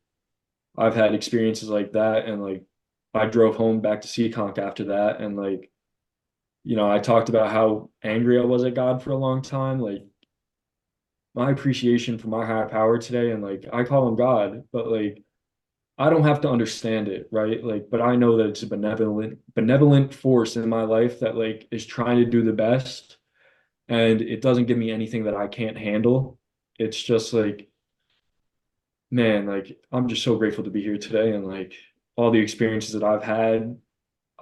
I've had experiences like that. And like I drove home back to Seekonk after that. And like, I talked about how angry I was at God for a long time. Like my appreciation for my higher power today. And like I call him God, but like I don't have to understand it, right? Like, but I know that it's a benevolent force in my life that like is trying to do the best and it doesn't give me anything that I can't handle. It's just like, man, like I'm just so grateful to be here today and like all the experiences that I've had.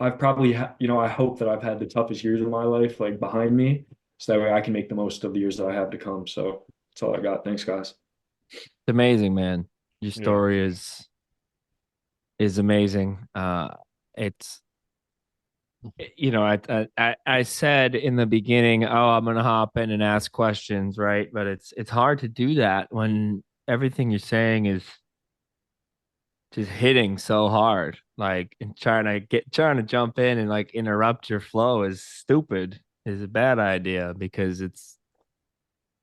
I've probably, I hope that I've had the toughest years of my life like behind me, so that way I can make the most of the years that I have to come. So that's all I got. Thanks, guys. It's amazing, man. Your Yeah. story is amazing. It's I said in the beginning, oh, I'm gonna hop in and ask questions, right? But it's hard to do that when everything you're saying is just hitting so hard. Like and trying to jump in and like interrupt your flow is stupid, is a bad idea because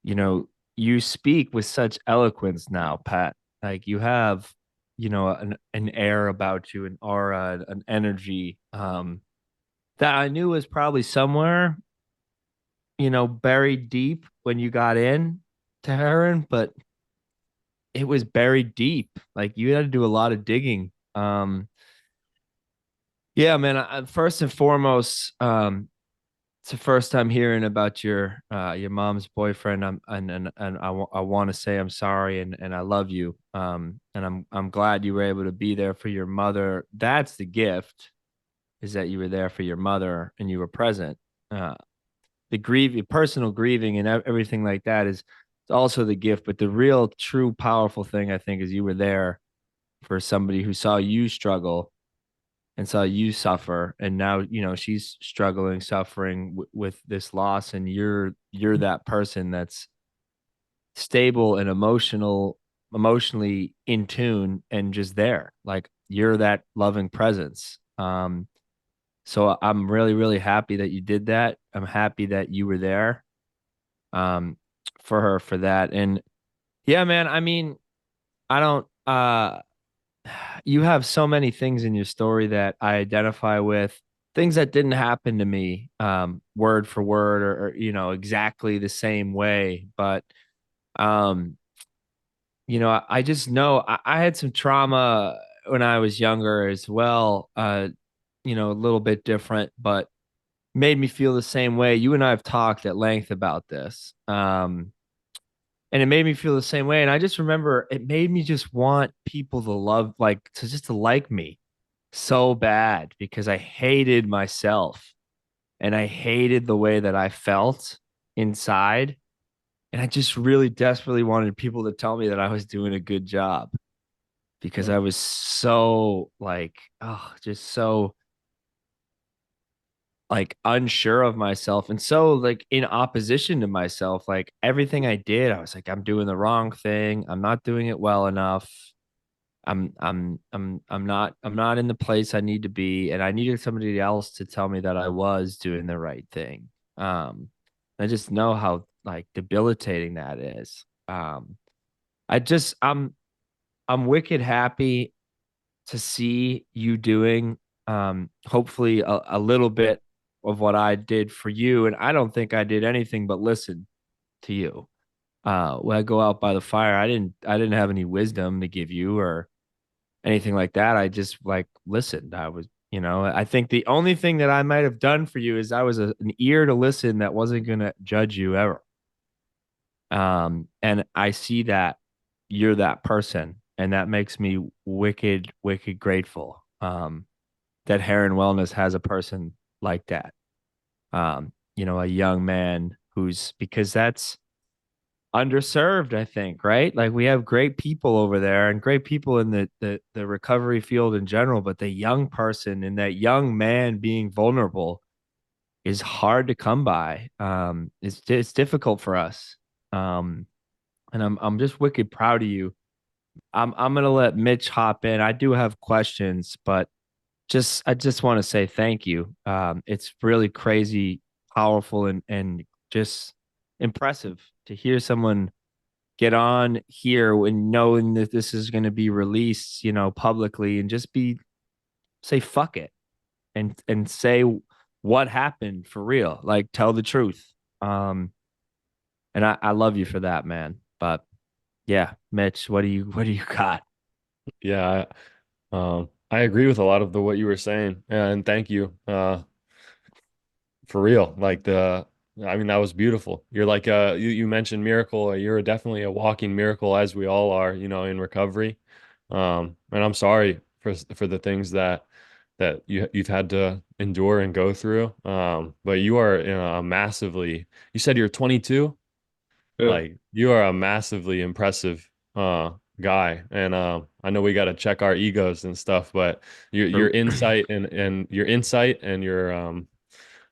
you know, you speak with such eloquence now, Pat. Like you have, an air about you, an aura, an energy. that I knew was probably somewhere, buried deep when you got in to heroin, but it was buried deep. Like you had to do a lot of digging. Yeah, man. First and foremost, it's the first time hearing about your mom's boyfriend. I want to say I'm sorry and I love you. And I'm glad you were able to be there for your mother. That's the gift, is that you were there for your mother and you were present. Uh, personal grieving and everything like that is also the gift. But the real, true, powerful thing I think is you were there for somebody who saw you struggle and saw you suffer, and now she's struggling, suffering with this loss, and you're that person that's stable and emotionally in tune and just there, like you're that loving presence. So I'm really, really happy that you did that. I'm happy that you were there um for her for that. And yeah, man, I mean, I don't you have so many things in your story that I identify with, things that didn't happen to me word for word, or exactly the same way, but um I just know I had some trauma when I was younger as well, a little bit different, but made me feel the same way. You and I have talked at length about this. And it made me feel the same way. And I just remember it made me just want people to love, like, to just to like me so bad, because I hated myself and I hated the way that I felt inside. And I just really desperately wanted people to tell me that I was doing a good job, because Yeah. I was so like, oh, just so like unsure of myself and so like in opposition to myself. Like everything I did, I was like, I'm doing the wrong thing. I'm not doing it well enough. I'm not in the place I need to be. And I needed somebody else to tell me that I was doing the right thing. I just know how like debilitating that is. I just I'm wicked happy to see you doing hopefully a little bit of what I did for you. And I don't think I did anything but listen to you. When I go out by the fire, I didn't have any wisdom to give you or anything like that. I just like listened. I think the only thing that I might have done for you is I was an ear to listen that wasn't gonna judge you ever. And I see that you're that person, and that makes me wicked, wicked grateful. That Heron Wellness has a person like that. A young man who's, because that's underserved, I think, right? Like we have great people over there and great people in the recovery field in general, but the young person and that young man being vulnerable is hard to come by. It's difficult for us. Um, and I'm just wicked proud of you. I'm gonna let Mitch hop in. I do have questions, but I just want to say thank you. It's really crazy, powerful, and just impressive to hear someone get on here when knowing that this is going to be released, publicly, and just be say fuck it and say what happened for real, like tell the truth. And I love you for that, man. But yeah, Mitch, what do you got? Yeah, I agree with a lot of the what you were saying, and thank you. For real. I mean, that was beautiful. You're like, you mentioned miracle. You're definitely a walking miracle, as we all are, in recovery. And I'm sorry for the things that you've had to endure and go through. But you are a massively, you said you're 22. Yeah. Like you are a massively impressive guy. And I know we got to check our egos and stuff, but your True. insight and your insight and your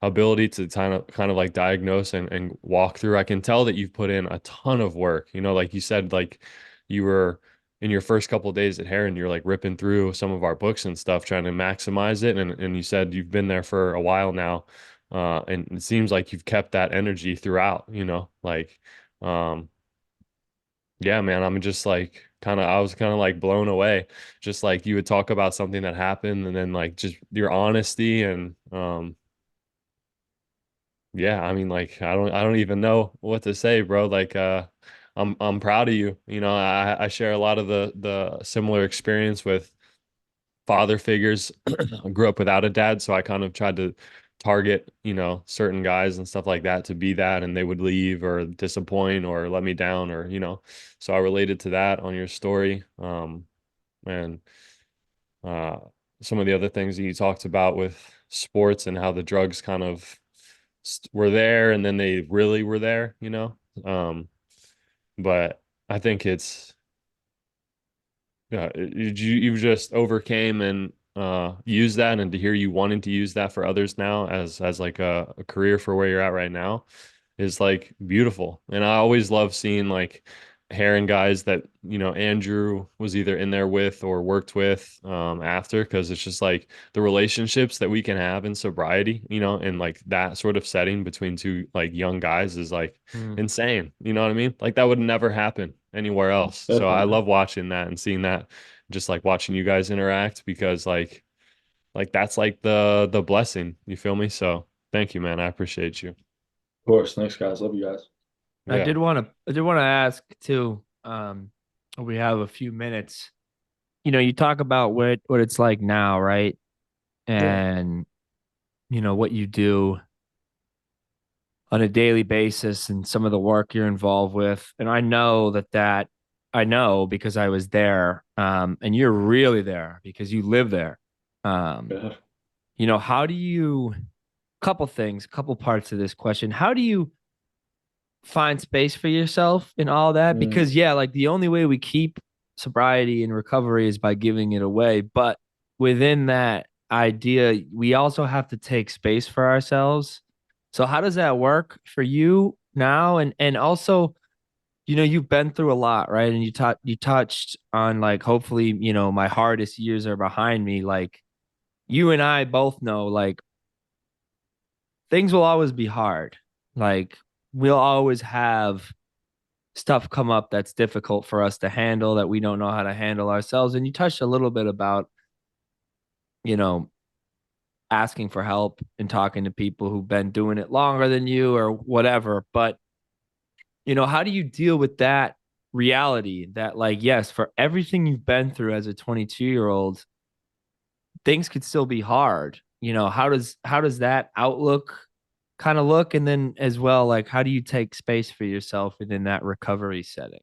ability to kind of like diagnose and walk through. I can tell that you've put in a ton of work. Like you said, like you were in your first couple of days at Heron, you're like ripping through some of our books and stuff, trying to maximize it. And you said you've been there for a while now. And it seems like you've kept that energy throughout, like, um, yeah, man, I'm just like I was kind of like blown away. Just like you would talk about something that happened and then like just your honesty and Yeah, I mean, like I don't even know what to say, bro. Like I'm proud of you. You know, I share a lot of the similar experience with father figures. I grew up without a dad, so I kind of tried to target, you know, certain guys and stuff like that to be that, and they would leave or disappoint or let me down or, you know. So I related to that on your story. And uh some of the other things that you talked about with sports and how the drugs kind of were there and then they really were there, you know. But I think it's you just overcame and used that, and to hear you wanting to use that for others now as like a career for where you're at right now is like beautiful. And I always love seeing like hearing guys that, you know, Andrew was either in there with or worked with after, because it's just like the relationships that we can have in sobriety, you know, and like that sort of setting between two like young guys is like Mm, insane. You know what I mean? Like that would never happen anywhere else. So I Definitely. love watching that and seeing that, just like watching you guys interact, because like that's like the blessing. You feel me? So thank you, man. I appreciate you. Of course. Thanks, guys. Love you guys. Yeah. I did want to ask too. We have a few minutes. You know, you talk about what it's like now, right? Yeah. And you know what you do on a daily basis and some of the work you're involved with. And I know that I know because I was there. And you're really there because you live there. Um, Yeah. you know, how do you couple things, couple parts of this question. How do you find space for yourself in all that? Mm, Because yeah, like the only way we keep sobriety and recovery is by giving it away. But within that idea, we also have to take space for ourselves. So how does that work for you now? And also, you know, you've been through a lot, right? And you touched on like hopefully, you know, my hardest years are behind me. Like you and I both know like things will always be hard. Like we'll always have stuff come up that's difficult for us to handle that we don't know how to handle ourselves. And you touched a little bit about, you know, asking for help and talking to people who've been doing it longer than you or whatever. But, you know, how do you deal with that reality that, like, yes, for everything you've been through as a 22-year-old, things could still be hard. You know, how does that outlook kind of look? And then as well, like how do you take space for yourself within that recovery setting?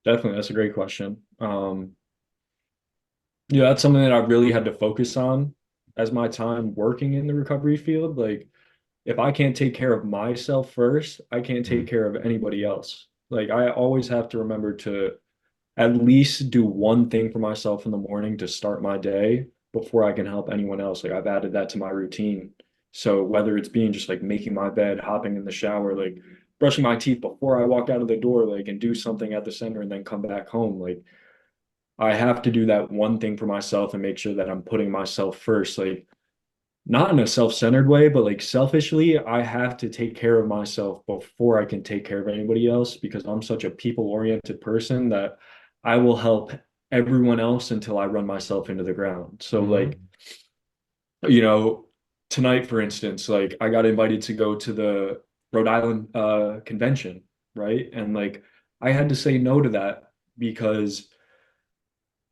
Definitely. That's a great question. Yeah, that's something that I've really had to focus on as my time working in the recovery field. Like, if I can't take care of myself first, I can't take Mm. care of anybody else. Like, I always have to remember to at least do one thing for myself in the morning to start my day before I can help anyone else. Like, I've added that to my routine. So, whether it's being just like making my bed, hopping in the shower, like brushing my teeth before I walk out of the door, like, and do something at the center and then come back home, like, I have to do that one thing for myself and make sure that I'm putting myself first. Like, not in a self-centered way, but like selfishly, I have to take care of myself before I can take care of anybody else because I'm such a people-oriented person that I will help everyone else until I run myself into the ground. So Mm-hmm. like, you know, tonight, for instance, like I got invited to go to the Rhode Island convention, right? And like I had to say no to that because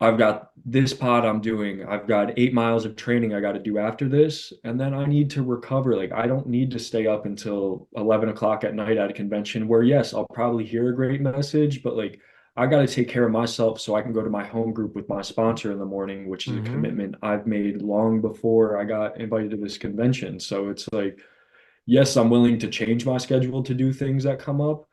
I've got this pod I'm doing. I've got 8 miles of training I got to do after this. And then I need to recover. Like, I don't need to stay up until 11 o'clock at night at a convention where, yes, I'll probably hear a great message, but like, I got to take care of myself so I can go to my home group with my sponsor in the morning, which is a Mm-hmm. commitment I've made long before I got invited to this convention. So it's like, yes, I'm willing to change my schedule to do things that come up.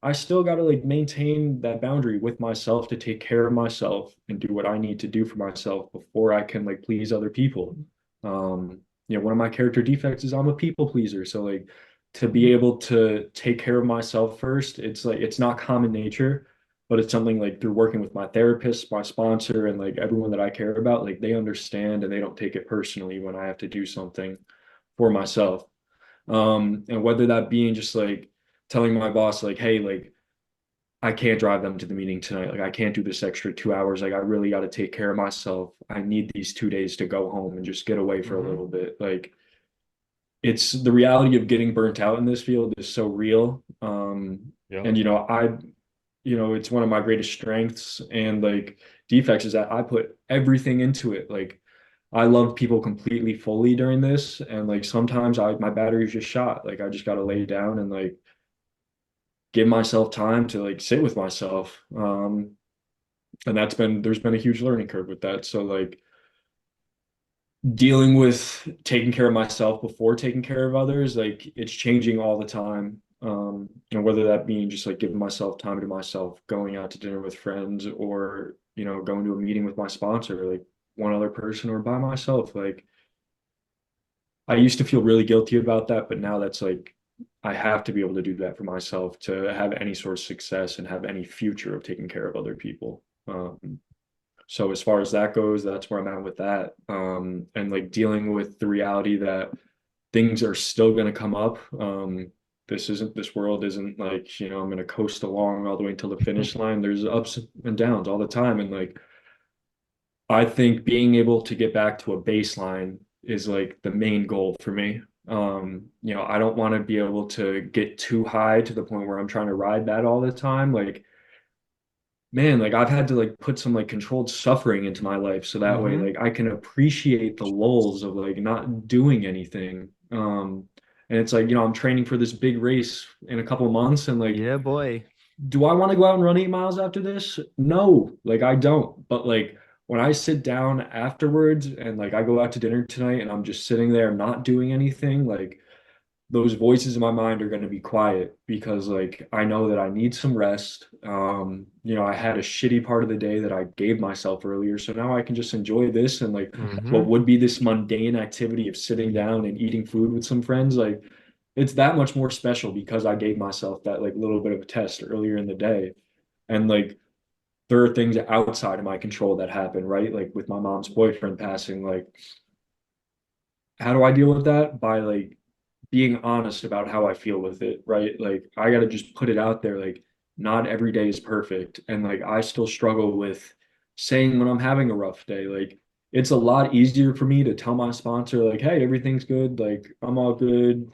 I still got to like maintain that boundary with myself to take care of myself and do what I need to do for myself before I can like please other people. One of my character defects is I'm a people pleaser. So like to be able to take care of myself first, it's like it's not common nature, but it's something like through working with my therapist, my sponsor, and like everyone that I care about, like they understand and they don't take it personally when I have to do something for myself. And whether that being just like telling my boss, like, hey, like, I can't drive them to the meeting tonight. Like, I can't do this extra 2 hours. Like, I really got to take care of myself. I need these 2 days to go home and just get away for a Mm-hmm. little bit. Like, it's the reality of getting burnt out in this field is so real. Yep. And it's one of my greatest strengths and like defects is that I put everything into it. Like I love people completely fully during this, and like sometimes my battery's just shot. Like I just got to lay down and like give myself time to like sit with myself. And there's been a huge learning curve with that. So like dealing with taking care of myself before taking care of others, like it's changing all the time. And whether that being just like giving myself time to myself, going out to dinner with friends, or going to a meeting with my sponsor, like one other person, or by myself. Like I used to feel really guilty about that, but now that's like I have to be able to do that for myself to have any sort of success and have any future of taking care of other people. So as far as that goes, that's where I'm at with that. And like dealing with the reality that things are still going to come up. This world isn't like, I'm going to coast along all the way until the finish line. There's ups and downs all the time. And like, I think being able to get back to a baseline is like the main goal for me. I don't want to be able to get too high to the point where I'm trying to ride that all the time. Like, man, like I've had to like put some like controlled suffering into my life so that way Mm-hmm. like I can appreciate the lulls of like not doing anything. And it's like, I'm training for this big race in a couple of months, and like, Yeah, boy. do I want to go out and run 8 miles after this? No, like I don't. But like when I sit down afterwards and like I go out to dinner tonight and I'm just sitting there not doing anything, like those voices in my mind are going to be quiet because like I know that I need some rest. I had a shitty part of the day that I gave myself earlier, so now I can just enjoy this, and like what Mm-hmm. would be this mundane activity of sitting down and eating food with some friends, like it's that much more special because I gave myself that like little bit of a test earlier in the day. And like there are things outside of my control that happen, right? Like with my mom's boyfriend passing, like how do I deal with that? By like being honest about how I feel with it, right? Like I got to just put it out there. Like not every day is perfect. And like I still struggle with saying when I'm having a rough day. Like it's a lot easier for me to tell my sponsor, like, hey, everything's good. Like I'm all good.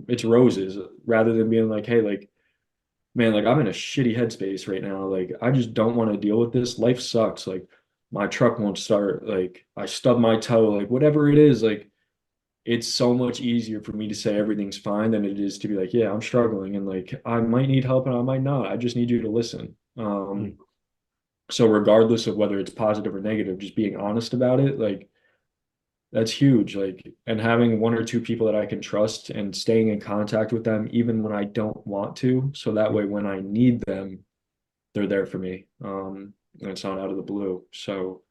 It's roses, rather than being like, hey, like, man, like I'm in a shitty headspace right now. Like I just don't want to deal with this. Life sucks. Like my truck won't start. Like I stubbed my toe. Like whatever it is, like it's so much easier for me to say everything's fine than it is to be like, yeah, I'm struggling and like I might need help and I might not. I just need you to listen. So regardless of whether it's positive or negative, just being honest about it, like that's huge. Like, and having one or two people that I can trust and staying in contact with them even when I don't want to. So that way when I need them, they're there for me. And it's not out of the blue. So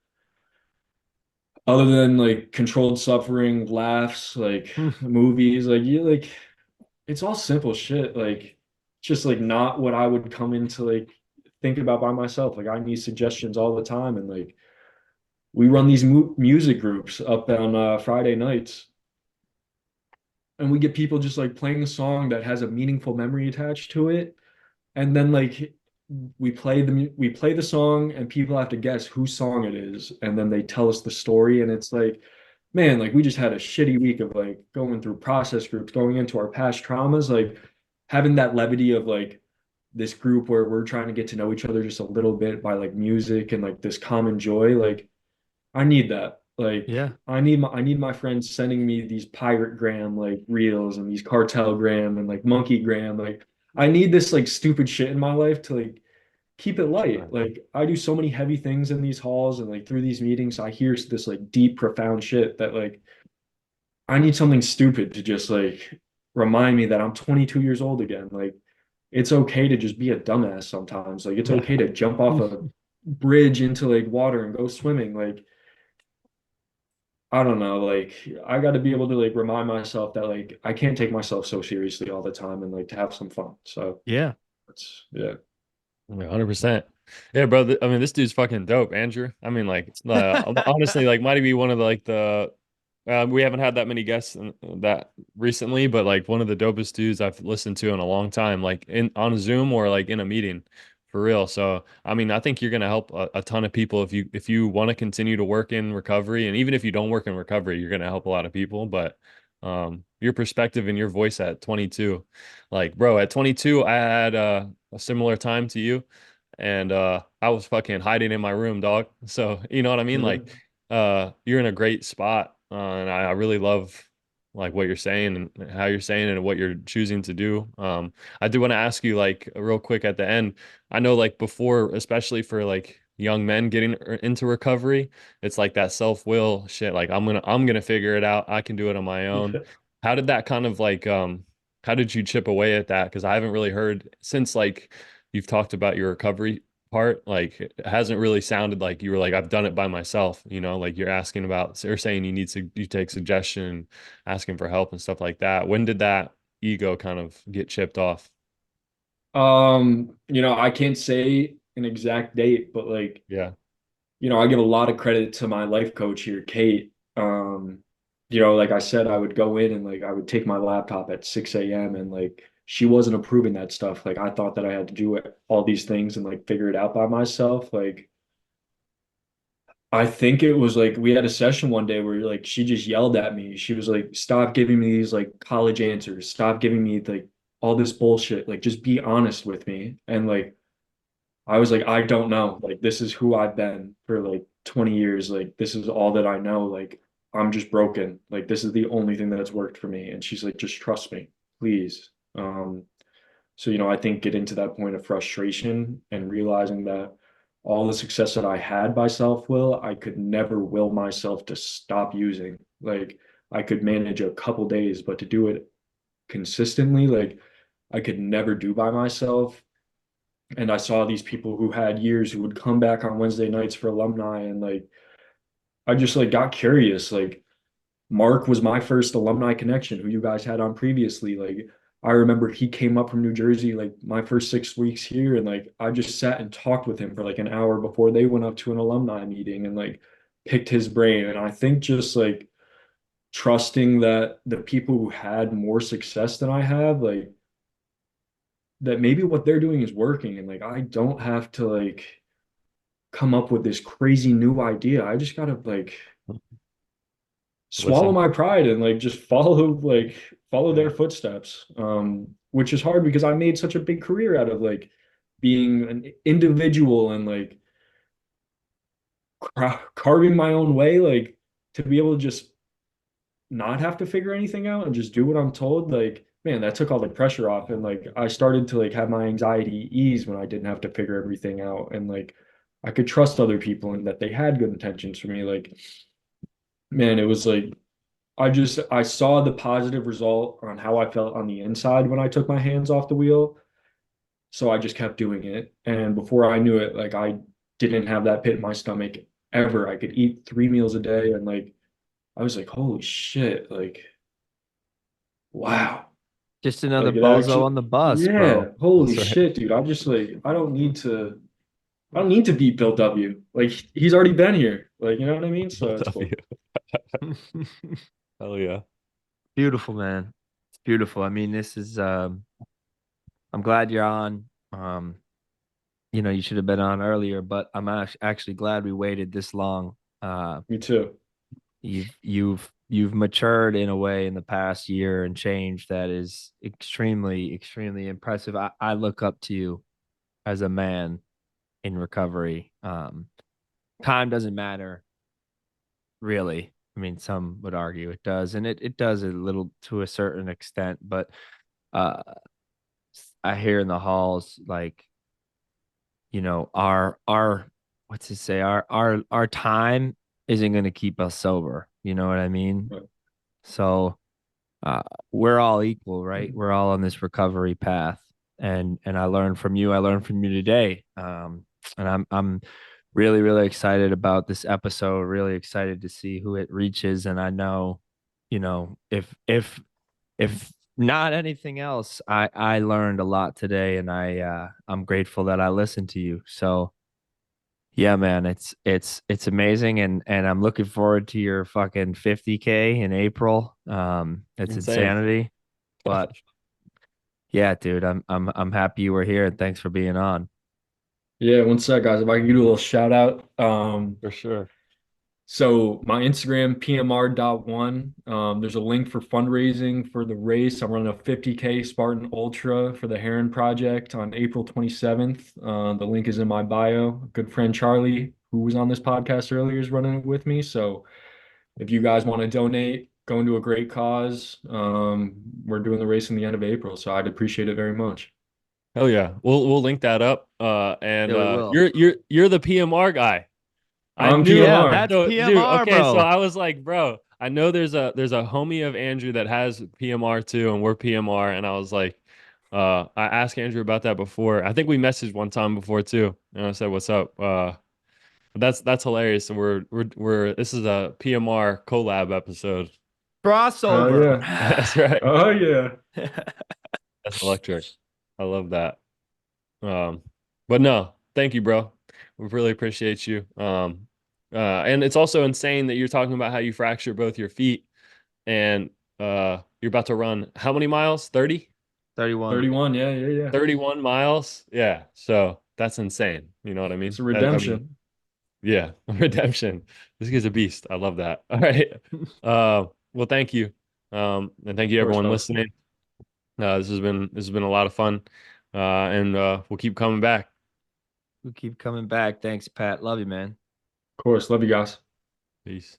other than like controlled suffering, laughs, like movies, like you like it's all simple shit. Like just like not what I would come into like think about by myself. Like I need suggestions all the time, and like we run these music groups up on Friday nights, and we get people just like playing a song that has a meaningful memory attached to it, and then like we play the song and people have to guess whose song it is, and then they tell us the story, and it's like, man, like we just had a shitty week of like going through process groups, going into our past traumas, like having that levity of like this group where we're trying to get to know each other just a little bit by like music and like this common joy. Like I need that. Like Yeah. I need my friends sending me these pirate gram like reels and these cartel gram and like monkey gram. Like I need this like stupid shit in my life to like keep it light. Like I do so many heavy things in these halls and like through these meetings, I hear this like deep, profound shit that like I need something stupid to just like remind me that I'm 22 years old again. Like it's okay to just be a dumbass sometimes. Like it's Yeah. okay to jump off a bridge into like water and go swimming. Like I don't know, like I got to be able to like remind myself that like I can't take myself so seriously all the time and like to have some fun. So Yeah. it's yeah. 100%. Yeah, bro. I mean, this dude's fucking dope, Andrew. I mean, like, honestly, like, might be one of the, like the. We haven't had that many guests that recently, but like one of the dopest dudes I've listened to in a long time, like in on Zoom or like in a meeting, for real. So, I mean, I think you're gonna help a ton of people if you want to continue to work in recovery, and even if you don't work in recovery, you're gonna help a lot of people. But your perspective and your voice at 22. Like, bro, at 22, I had a similar time to you, and I was fucking hiding in my room, dog. So, you know what I mean? Yeah. Like, you're in a great spot, and I really love like what you're saying and how you're saying it and what you're choosing to do. I do want to ask you like real quick at the end. I know like before, especially for like young men getting into recovery, it's like that self-will shit. Like I'm gonna figure it out. I can do it on my own. How did that kind of like how did you chip away at that? Because I haven't really heard since like you've talked about your recovery part, like it hasn't really sounded like you were like, I've done it by myself, you know, like you're asking about or saying you take suggestion, asking for help and stuff like that. When did that ego kind of get chipped off? I can't say an exact date, but like, Yeah. I give a lot of credit to my life coach here, Kate. Like I said, I would go in and like I would take my laptop at 6 a.m. and like she wasn't approving that stuff. Like I thought that I had to do all these things and like figure it out by myself. Like I think it was like we had a session one day where like she just yelled at me. She was like, "Stop giving me these like college answers. Stop giving me like all this bullshit. Like just be honest with me." And like I was like, I don't know. Like, this is who I've been for like 20 years. Like, this is all that I know. Like, I'm just broken. Like, this is the only thing that's worked for me. And she's like, just trust me, please. So, I think getting to that point of frustration and realizing that all the success that I had by self-will, I could never will myself to stop using. Like, I could manage a couple days, but to do it consistently, like, I could never do by myself. And I saw these people who had years who would come back on Wednesday nights for alumni, and like I just like got curious. Like Mark was my first alumni connection, who you guys had on previously. Like I remember he came up from New Jersey like my first 6 weeks here, and like I just sat and talked with him for like an hour before they went up to an alumni meeting and like picked his brain. And I think just like trusting that the people who had more success than I have, like that maybe what they're doing is working, and like I don't have to like come up with this crazy new idea. I just gotta like swallow Listen. my pride and like just follow Yeah. their footsteps. Which is hard because I made such a big career out of like being an individual and like carving my own way, like to be able to just not have to figure anything out and just do what I'm told. Like, man, that took all the pressure off. And like I started to like have my anxiety ease when I didn't have to figure everything out. And like I could trust other people and that they had good intentions for me. Like, man, it was like I saw the positive result on how I felt on the inside when I took my hands off the wheel. So I just kept doing it. And before I knew it, like I didn't have that pit in my stomach ever. I could eat 3 meals a day and like I was like, holy shit, like wow. Just another Like it bozo actually, on the bus, bro. yeah, holy That's right. shit, dude. I'm just like, I don't need to beat Bill W. Like he's already been here. Like, you know what I mean? So it's W. cool. Hell yeah. Beautiful, man. It's beautiful. I mean, this is I'm glad you're on. You should have been on earlier, but I'm actually glad we waited this long. Uh, Me too. you've matured in a way in the past year and changed that is extremely, extremely impressive. I look up to you as a man in recovery. Time doesn't matter really. I mean, some would argue it does, and it does a little to a certain extent, but uh I hear in the halls like, our what's it say? Our time isn't gonna keep us sober. You know what I mean? Right. So uh we're all equal, right? We're all on this recovery path. And I learned from you. I learned from you today. And I'm really, really excited about this episode, really excited to see who it reaches. And I know, if not anything else, I learned a lot today, and I'm grateful that I listened to you. So yeah, man, it's amazing, and I'm looking forward to your fucking 50K in April. It's Insane. insanity. But yeah, dude, I'm happy you were here, and thanks for being on. Yeah, one sec, guys. If I can give you a little shout out. For sure. So my Instagram, PMR.1. There's a link for fundraising for the race. I'm running a 50K Spartan Ultra for the Heron Project on April 27th. The link is in my bio. A good friend Charlie, who was on this podcast earlier, is running it with me. So if you guys want to donate, go into a great cause. We're doing the race in the end of April, so I'd appreciate it very much. Hell yeah. We'll link that up. And Yeah, we will. you're the PMR guy. I I'm knew Yeah, PMR. that's so dude, PMR, okay, so bro. I was like, bro, I know there's a homie of Andrew that has PMR too, and we're PMR, and I was like, I asked Andrew about that before. I think we messaged one time before too, and I said, "What's up?" That's hilarious, and we're this is a PMR collab episode. Oh Crossover. yeah. That's right. Oh yeah. That's electric. I love that. Um, but no, thank you, bro. We really appreciate you. And it's also insane that you're talking about how you fracture both your feet and you're about to run how many miles? 30? 31. 31. Yeah, yeah, yeah. 31 miles? Yeah. So that's insane. You know what I It's mean? a I mean, redemption. yeah, redemption. This guy's a beast. I love that. All right. Well, thank you. And thank you Of course, everyone fellas. listening. This has been a lot of fun. And we'll keep coming back. We keep coming back. Thanks, Pat. Love you, man. Of course. Love you guys. Peace.